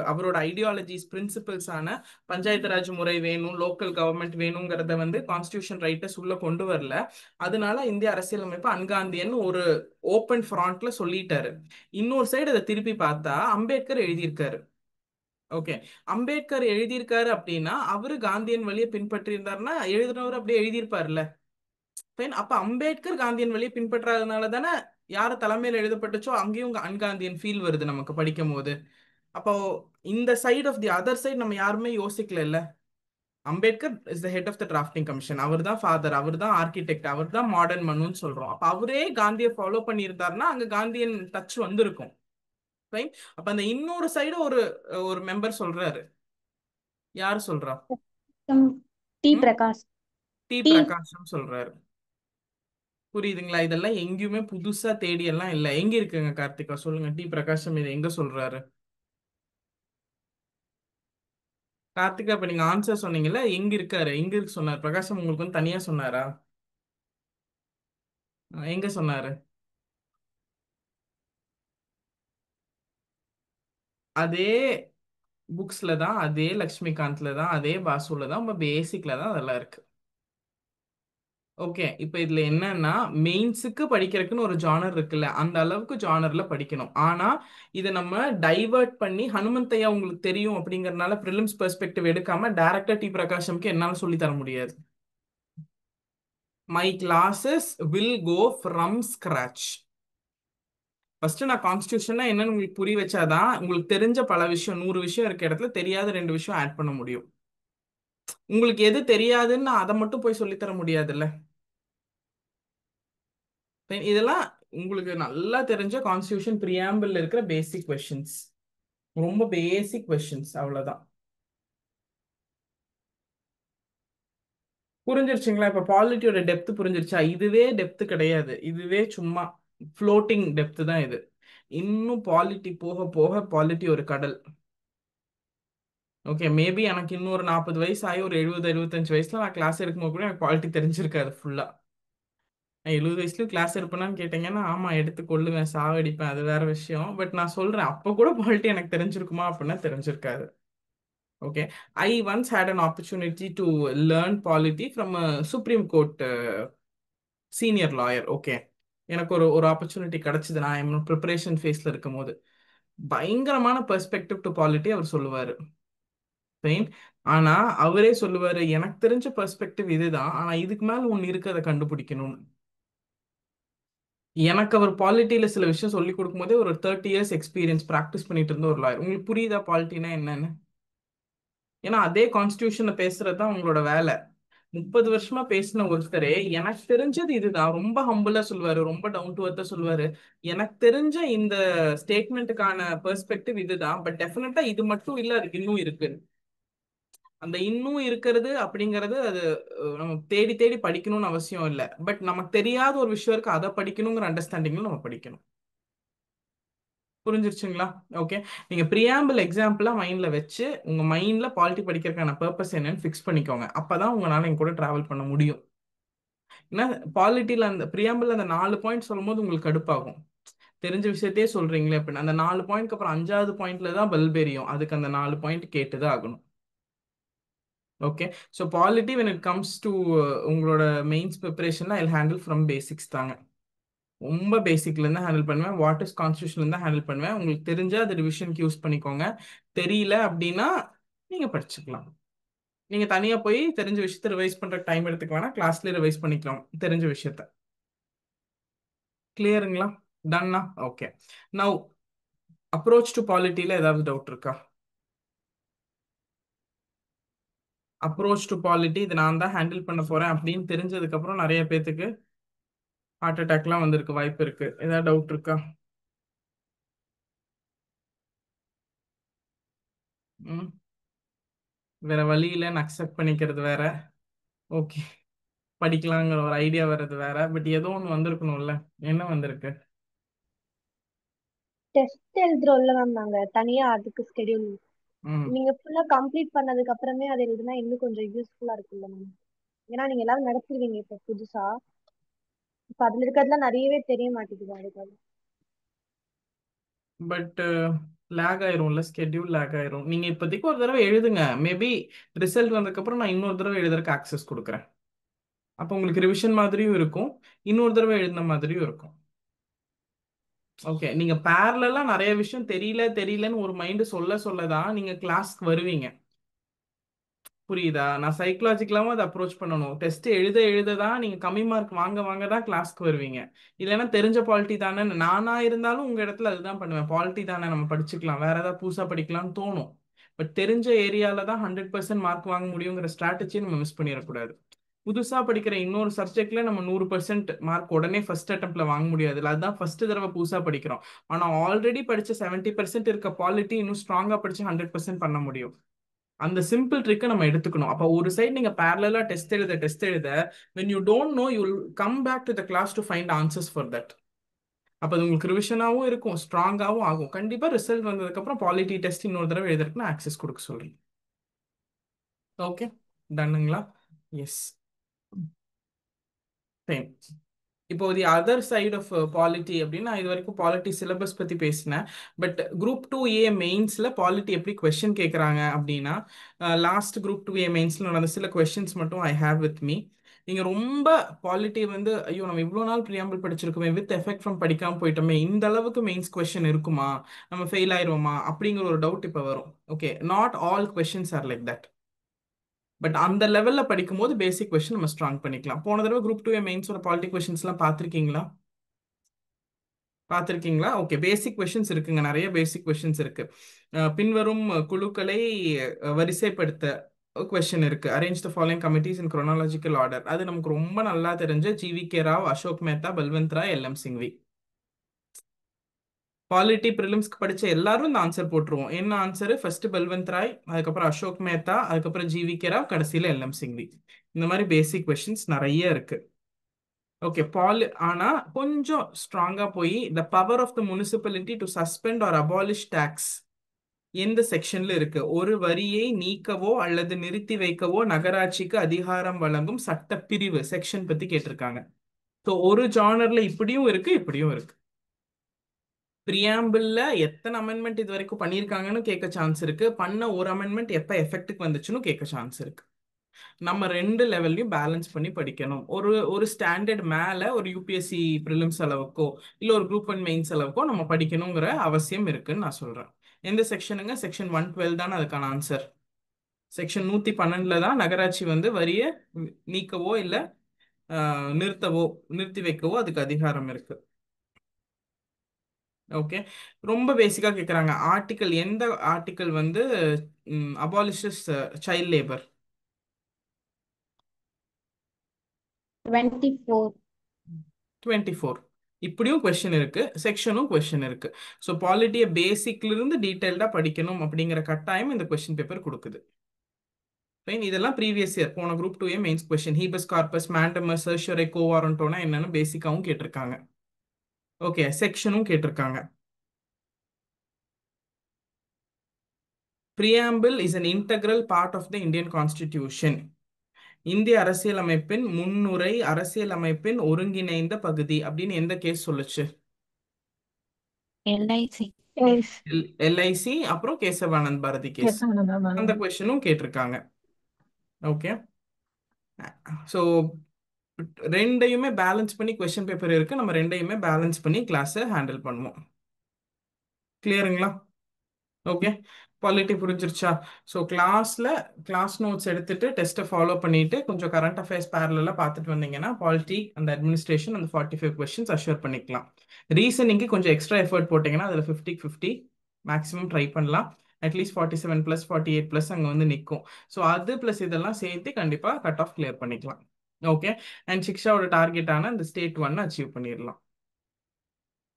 அவரோட ஐடியாலஜிஸ் பிரின்சிபல்ஸ் ஆன பஞ்சாயத்து ராஜ் முறை வேணும், லோக்கல் கவர்மெண்ட் வேணுங்கிறத வந்து கான்ஸ்டியூஷன் ரைட்டர்ஸ் உள்ள கொண்டு வரல. அதனால இந்திய அரசியலமைப்பு அன்காந்தியன் ஒரு ஓப்பன் ஃப்ராண்ட்ல சொல்லிட்டாரு. இன்னொரு சைடு அதை திருப்பி பார்த்தா அம்பேத்கர் எழுதியிருக்காரு. ஓகே, அம்பேத்கர் எழுதியிருக்காரு அப்படின்னா அவரு காந்தியன் வழியை பின்பற்றி இருந்தாருன்னா எழுதினவர் அப்படியே எழுதியிருப்பாருல்ல. Fine. அப்ப அம்பேத்கர் காந்தியன் வழியை பின்பற்றாதனால தானே யார தலைமையில் எழுதப்பட்டுச்சோ அங்கேயும் அன்காந்தியன் ஃபீல் வருது நமக்கு படிக்கும் போது. அப்போ இந்த side of the other side நம்ம யாருமே யோசிக்கல இல்ல. Ambedkar is the head of the drafting commission, அவர் தான் ஃபாதர், அவர் தான் ஆர்கிடெக்ட், அவர் தான் மாடர்ன் மனுன்னு சொல்றோம். அப்ப அவரே காந்தியை ஃபாலோ பண்ணியிருந்தாருன்னா அங்க காந்தியன் டச் வந்திருக்கும். Fine. அப்ப அந்த இன்னொரு சைடு ஒரு ஒரு மெம்பர் சொல்றாரு. யார் சொல்றா? டி ம்? பிரகாஷ். டி டி பிரகாஷம் சொல்றாரு. புரியுதுங்களா? இதெல்லாம் எங்கேயுமே புதுசா தேடி எல்லாம் இல்ல. எங்க இருக்குங்க கார்த்திகா, சொல்லுங்க. டி பிரகாஷம் இது எங்க சொல்றாரு? கார்த்திகா, இப்ப நீங்க ஆன்சர் சொன்னீங்கல்ல, எங்க இருக்காரு, எங்க இருக்கு சொன்னார் பிரகாஷம்? உங்களுக்கு வந்து தனியா சொன்னாரா? எங்க சொன்னாரு? அதே புக்ஸ்ல தான், அதே லக்ஷ்மிகாந்த்ல தான், அதே பாசுல தான், ரொம்ப பேசிக்ல தான் அதெல்லாம் இருக்கு. ஓகே, இப்போ இதுல என்னன்னா மெயின்ஸுக்கு படிக்கிறதுக்குன்னு ஒரு ஜானர் இருக்குல்ல, அந்த அளவுக்கு ஜானர்ல படிக்கணும். ஆனா இதை நம்ம டைவர்ட் பண்ணி ஹனுமந்தையா உங்களுக்கு தெரியும் அப்படிங்கறதுனால ப்ரிலிம்ஸ் பெர்ஸ்பெக்டிவ் எடுக்காம டைரக்டா டி பிரகாஷம்க்கு என்னால சொல்லி தர முடியாது. My classes will go from scratch. First நான் கான்ஸ்டியூஷன்னா என்னன்னு உங்களுக்கு புரிய வச்சாதான் உங்களுக்கு தெரிஞ்ச பல விஷயம், 100 விஷயம் இருக்க இடத்துல தெரியாத 2 விஷயம் ஆட் பண்ண முடியும். உங்களுக்கு எது தெரியாதுன்னு அதை மட்டும் போய் சொல்லித் தர முடியாதுல்ல. இதெல்லாம் உங்களுக்கு நல்லா தெரிஞ்ச கான்ஸ்டியூஷன் பிரியாம்பிள் இருக்கிற பேசிக் கொஸ்டின்ஸ், ரொம்ப பேசிக் கொஸ்டின்ஸ், அவ்வளவுதான். புரிஞ்சிருச்சுங்களா? இப்ப பாலிட்டியோட டெப்த் புரிஞ்சிருச்சா? இதுவே டெப்த் கிடையாது, இதுவே சும்மா ஃப்ளோட்டிங் டெப்த் தான் இது. இன்னும் பாலிட்டி போக போக பாலிட்டி ஒரு கடல். ஓகே, மேபி எனக்கு இன்னொரு 40 வயசு ஆகி ஒரு 70 75 வயசுல நான் கிளாஸ் எடுக்கும்போது கூட எனக்கு பாலிட்டி தெரிஞ்சிருக்காது ஃபுல்லா. 70 வயசுலயும் கிளாஸ் எடுப்பேனான்னு கேட்டீங்கன்னா ஆமா, எடுத்து கொள்ளுவேன், சாவடிப்பேன், அது வேற விஷயம். பட் நான் சொல்றேன், அப்ப கூட பாலிட்டி எனக்கு தெரிஞ்சிருக்குமா அப்படின்னா தெரிஞ்சிருக்காது. Okay, I once had an opportunity to learn polity from supreme court senior lawyer. Okay, எனக்கு ஒரு ஒரு ஆப்பர்ச்சுனிட்டி கிடைச்சது. நான் என் ப்ரிப்பரேஷன் ஃபேஸ்ல இருக்கும் போது பயங்கரமான பெர்ஸ்பெக்டிவ் டு பாலிட்டி அவர் சொல்லுவாரு. Fine. ஆனா அவரே சொல்லுவாரு, எனக்கு தெரிஞ்ச பெர்ஸ்பெக்டிவ் இதுதான், ஆனா இதுக்கு மேல ஒன்னு இருக்கு, அதை கண்டுபிடிக்கணும். எனக்கு அவர் பாலிட்டியில சில விஷயம் சொல்லி கொடுக்கும் போதே ஒரு 30 இயர்ஸ் எக்ஸ்பீரியன்ஸ் ப்ராக்டிஸ் பண்ணிட்டு இருந்த ஒரு லாயர். உங்களுக்கு புரியுதா பாலிட்டினா என்னன்னு? ஏன்னா அதே கான்ஸ்டியூஷனை பேசுறது தான் உங்களோட வேலை. 30 வருஷமா பேசின ஒருத்தரே எனக்கு தெரிஞ்சது இதுதான், ரொம்ப ஹம்புலா சொல்லுவாரு, ரொம்ப டவுன் டு அர்த்தா சொல்லுவாரு. எனக்கு தெரிஞ்ச இந்த ஸ்டேட்மெண்ட்டுக்கான பெர்ஸ்பெக்டிவ் இதுதான், பட் டெஃபினட்டா இது மட்டும் இல்ல, அதுக்கு இன்னும் இருக்கு. அந்த இன்னும் இருக்கிறது அப்படிங்கிறது அது நம்ம தேடி தேடி படிக்கணும்னு அவசியம் இல்லை. பட் நமக்கு தெரியாத ஒரு விஷயம் இருக்கு, அதை படிக்கணுங்கிற அண்டர்ஸ்டாண்டிங்ல நம்ம படிக்கணும். புரிஞ்சிருச்சுங்களா? ஓகே, நீங்க ப்ரியாம்பிள் எக்ஸாம்பிளா மைண்ட்ல வச்சு உங்க மைண்ட்ல பாலிட்டி படிக்கிறதுக்கான பர்பஸ் என்னன்னு ஃபிக்ஸ் பண்ணிக்கோங்க. அப்பதான் உங்களால எங்க கூட டிராவல் பண்ண முடியும். ஏன்னா பாலிட்டியில அந்த ப்ரியாம்பிள் அந்த 4 பாயிண்ட் சொல்லும் போது உங்களுக்கு கடுப்பாகும். தெரிஞ்ச விஷயத்தையே சொல்றீங்களே அப்படின்னு. அந்த 4 பாயிண்ட்க்கு அப்புறம் 5வது பாயிண்ட்ல தான் பல்ப் எரியும். அதுக்கு அந்த 4 பாயிண்ட் கேட்டுதான் ஆகணும். Okay, so polity when it comes to உங்களோட மெயின்ஸ் ப்ரிப்பரேஷன்ல ஐ ஹேண்டில் ஃப்ரம் பேசிக்ஸ் தாங்க. ரொம்ப பேசிக்ல இருந்து ஹேண்டில் பண்ணுவேன், வாட் இஸ் கான்ஸ்டியூஷன்ல இருந்து ஹேண்டில் பண்ணுவேன். உங்களுக்கு தெரிஞ்சா அது ரிவிஷனுக்கு யூஸ் பண்ணிக்கோங்க, தெரியல அப்படின்னா நீங்க படிச்சுக்கலாம். நீங்க தனியா போய் தெரிஞ்ச விஷயத்த ரிவைஸ் பண்ற டைம் எடுத்துக்க வேணா, கிளாஸ்ல ரிவைஸ் பண்ணிக்கலாம் தெரிஞ்ச விஷயத்த. கிளியருங்களா? டன்னா? ஓகே, நவ் அப்ரோச் டு பாலிட்டியில ஏதாவது டவுட் இருக்கா? அப்ரோச் டு பாலிட்டி இது நான் தான் ஹேண்டில் பண்ண போறேன் அப்படின்னு தெரிஞ்சதுக்கு அப்புறம் நிறைய பேத்துக்கு ஹார்ட் அட்டாக்லாம் வந்திருக்கு, வாய்ப்பு இருக்கு. ஏதாவது டவுட் இருக்கா? ம், வேற வழி இல்லைன்னு அக்செப்ட் பண்ணிக்கிறது வேற. ஓகே, படிக்கலாங்கிற ஒரு ஐடியா வர்றது வேற. பட் ஏதோ ஒன்று வந்திருக்கணும்ல. என்ன வந்திருக்கு? டெஸ்ட் எழுதுறோம்ல மேம் நாங்க தனியா அதுக்கு ஸ்கெடியூல் ம் நீங்க ஃபுல்லா கம்ப்ளீட் பண்ணதுக்கு அப்புறமே அதை எழுதுனா இன்னும் கொஞ்சம் யூஸ்ஃபுல்லா இருக்குல்ல மேம். ஏன்னா நீங்க எல்லாரும் நடத்துவீங்க இப்ப புதுசா. இப்ப அதுல இருக்கிறதுலாம் நிறையவே தெரிய மாட்டேங்குது அதுக்காக. பட் லேக் ஆயிரும்ல, ஸ்கெட்யூல் லேக் ஆயிரும். நீங்க இப்போதைக்கு ஒரு தடவை எழுதுங்க. மேபி ரிசல்ட் வந்ததுக்கப்புறம் நான் இன்னொரு தடவை எழுதுறதுக்கு ஆக்சஸ் கொடுக்குறேன். அப்போ உங்களுக்கு ரிவிஷன் மாதிரியும் இருக்கும், இன்னொரு தடவை எழுதின மாதிரியும் இருக்கும். ஓகே, நீங்க பேரலா நிறைய விஷயம் தெரியலன்னு ஒரு மைண்டு சொல்லதான் நீங்க கிளாஸ்க்கு வருவீங்க. புரியுதா? நான் சைக்கலாஜிக்கலாவும் அதை அப்ரோச் பண்ணணும். டெஸ்ட் எழுத தான் நீங்க கம்மி மார்க் வாங்க தான் கிளாஸ்க்கு வருவீங்க. இல்லைன்னா தெரிஞ்ச பாலிட்டி தானே, நானா இருந்தாலும் உங்க இடத்துல அதுதான் பண்ணுவேன். பாலிட்டி தானே, நம்ம படிச்சுக்கலாம், வேற ஏதாவது புதுசா படிக்கலாம்னு தோணும். பட் தெரிஞ்ச ஏரியால தான் 100% மார்க் வாங்க முடியுங்கிற ஸ்ட்ராட்டஜியை நம்ம மிஸ் பண்ணிடக்கூடாது. புதுசா படிக்கிற இன்னொரு சப்ஜெக்ட்ல நம்ம 100% மார்க் உடனே ஃபர்ஸ்ட் அட்டம்ப்ட்ல வாங்க முடியாது. அதுதான் ஃபர்ஸ்ட் தடவை புதுசா படிக்கிறோம். ஆனா ஆல்ரெடி படிச்ச 70% இருக்க பாலிட்டி இன்னும் ஸ்ட்ராங்கா படிச்சு 100% பண்ண முடியும். அந்த சிம்பிள் ட்ரிக்கை நம்ம எடுத்துக்கணும். அப்போ ஒரு சைடு நீங்க பேரலா டெஸ்ட் எழுத when you don't know you will come back to the class to find answers for that. அப்போ அது உங்களுக்கு ரிவிஷனாகவும் இருக்கும், ஸ்ட்ராங்காகவும் ஆகும். கண்டிப்பா ரிசல்ட் வந்ததுக்கு அப்புறம் பாலிட்டி டெஸ்ட் இன்னொரு தடவை எழுதுறதுக்கு நான் ஆக்சஸ் கொடுக்க சொல்றேன். ஓகே, டன்னுங்களா? எஸ். இப்போ the other side of polity அப்படின்னா, இது வரைக்கும் பாலிட்டி சிலபஸ் பத்தி பேசினேன். பட் குரூப் 2A மெயின்ஸ்ல பாலிட்டி எப்படி கொஸ்டின் கேட்குறாங்க அப்படின்னா, லாஸ்ட் குரூப் 2A மெயின்ஸ்ல நடந்த சில கொஸ்டின்ஸ் மட்டும் ஐ ஹேவ் வித் மீ. நீங்க ரொம்ப பாலிட்டி வந்து ஐயோ நம்ம இவ்வளோ நாள் ப்ரியாம்பிள் படிச்சிருக்கோமே, வித் எஃபெக்ட் ஃப்ரம் படிக்காம போயிட்டோமே, இந்த அளவுக்கு மெயின்ஸ் கொஸ்டின் இருக்குமா, நம்ம ஃபெயில் ஆயிடுவோமா அப்படிங்கிற ஒரு டவுட் இப்போ வரும். Okay, not all questions are like that. But அந்த லெவல்ல படிக்கும்போது பேசிக் கொஸ்டின் நம்ம ஸ்ட்ராங் பண்ணிக்கலாம். போன தடவை குரூப் 2A மெயின்ஸோட பாலிட்டி கொஸ்டின்ஸ்லாம் பார்த்துருக்கீங்களா? ஓகே, பேசிக் கொஸ்டின்ஸ் இருக்குங்க, நிறைய பேசிக் கொஸ்டின்ஸ் இருக்கு. பின்வரும் குழுக்களை வரிசைப்படுத்த கொஸ்டின் இருக்கு. Arrange the following committees in chronological order. அது நமக்கு ரொம்ப நல்லா தெரிஞ்ச GVK Rao, Ashok Mehta, Balwant Rai, LM Singhvi. Polity ப்ரிலிம்ஸ்க்கு படிச்ச எல்லாரும் இந்த ஆன்சர் போட்டுருவோம். என்ன ஆன்சர்? ஃபர்ஸ்ட் பல்வந்த் ராய், அதுக்கப்புறம் அசோக் மேத்தா, அதுக்கப்புறம் GVK ராவ், கடைசியில LM சிங்வி. இந்த மாதிரி பேசிக் கொஸ்டின்ஸ் நிறைய இருக்கு. ஓகே, ஆனா கொஞ்சம் ஸ்ட்ராங்கா போய் the power of the municipality to suspend or abolish tax எந்த செக்ஷன்ல இருக்கு? ஒரு வரியை நீக்கவோ அல்லது நிறுத்தி வைக்கவோ நகராட்சிக்கு அதிகாரம் வழங்கும் சட்டப்பிரிவு செக்ஷன் பத்தி கேட்டிருக்காங்க. ஸோ ஒரு ஜானர்ல இப்படியும் இருக்கு, இப்படியும் இருக்கு. பிரியாம்பிள்ல எத்தனை அமெண்ட்மெண்ட் இது வரைக்கும் பண்ணியிருக்காங்கன்னு கேட்க சான்ஸ் இருக்கு. பண்ண ஒரு அமெண்ட்மெண்ட் எப்ப எஃபெக்ட்டுக்கு வந்துச்சுன்னு கேட்க சான்ஸ் இருக்கு. நம்ம ரெண்டு லெவல்லையும் பேலன்ஸ் பண்ணி படிக்கணும். ஒரு ஸ்டாண்டர்ட் மேல ஒரு யூபிஎஸ்சி ப்ரிலிம்ஸ் அளவுக்கோ இல்லை ஒரு குரூப் 1 மெயின்ஸ் அளவுக்கோ நம்ம படிக்கணுங்கிற அவசியம் இருக்குன்னு நான் சொல்றேன். எந்த செக்ஷனுங்க? செக்ஷன் 112 தானே அதுக்கான ஆன்சர். செக்ஷன் 112 தான் நகராட்சி வந்து வரியை நீக்கவோ இல்லை நிறுத்தி வைக்கவோ அதுக்கு அதிகாரம் இருக்கு. ஓகே, ரொம்ப பேசிக்கா கேட்குறாங்க. ஆர்டிக்கல், எந்த ஆர்டிக்கல் வந்து அபாலிஷஸ் சைல்ட் லேபர்? 24. 24. இப்படியும் கொஸ்டின் இருக்கு, செக்ஷனும் கொஸ்டின் இருக்கு. ஸோ பாலிட்டியை பேசிக்ல இருந்து டீட்டெயில்டா படிக்கணும் அப்படிங்கிற கட்டாயம் இந்த கொஸ்டின் பேப்பர் கொடுக்குது. இதெல்லாம் ப்ரீவியஸ் இயர் போன group 2A mains question. Habeas corpus, mandamus, certiorari, கோவாரண்டோனா என்னன்னு பேசிக்காவும் கேட்டிருக்காங்க. ஓகே, செக்ஷனும் கேட்டிருக்காங்க. Preamble is an integral part of the Indian Constitution. இந்திய அரசியலமைப்பின் முன்னுரை அரசியலமைப்பின் ஒருங்கிணைந்த பகுதி அப்படின்னு எந்த கேஸ் சொல்லுச்சு? LIC. LIC, அப்புறம் கேசவானந்த் பாரதி கேஸ். அந்த கொஸ்டினும் கேட்டிருக்காங்க. ஓகே, ஸோ ரெண்டையுமே பேலன்ஸ் பண்ணி கொஸ்டின் பேப்பர் இருக்கு. நம்ம ரெண்டையுமே பேலன்ஸ் பண்ணி கிளாஸை ஹேண்டில் பண்ணுவோம். கிளியருங்களா? ஓகே, பாலிட்டி புரிஞ்சிருச்சா? ஸோ கிளாஸ் நோட்ஸ் எடுத்துட்டு டெஸ்ட்டை ஃபாலோ பண்ணிட்டு கொஞ்சம் கரண்ட் அஃபேர்ஸ் பேரலா பார்த்துட்டு வந்தீங்கன்னா பாலிட்டி அந்த அட்மினிஸ்ட்ரேஷன் அந்த 45 கொஸ்டின்ஸ் அஷ்யூர் பண்ணிக்கலாம். ரீசனிங்க்கு கொஞ்சம் எக்ஸ்ட்ரா எஃபர்ட் போட்டிங்கன்னா அதில் 50க்கு 50 மேக்ஸிமம் ட்ரை பண்ணலாம். அட்லீஸ்ட் 47 + 48+ அங்கே வந்து நிற்கும். ஸோ அது ப்ளஸ் இதெல்லாம் சேர்த்து கண்டிப்பாக கட் ஆஃப் கிளியர் பண்ணிக்கலாம். ஓகே, அண்ட் சிக்ஷாவோட டார்கெட்டான இந்த ஸ்டேட் 1 அச்சீவ் பண்ணிடலாம்.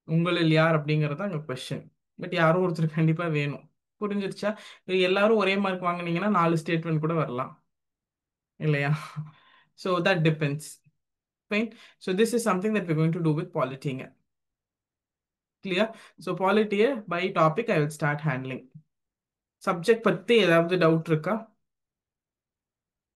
உங்களில் யார் அப்படிங்கிறது தான் கொஸ்டின். பட் யாரும் ஒருத்தர் கண்டிப்பா வேணும். புரிஞ்சிருச்சா? எல்லாரும் ஒரே மார்க் வாங்குனீங்கன்னா 4 ஸ்டேட்மெண்ட் கூட வரலாம் இல்லையா? So that depends. Fine. So this is something that we going to do with பாலிட்டிங்க. Clear? So polity by topic I will start handling. Subject பத்தி ஏதாவது டவுட் இருக்கா?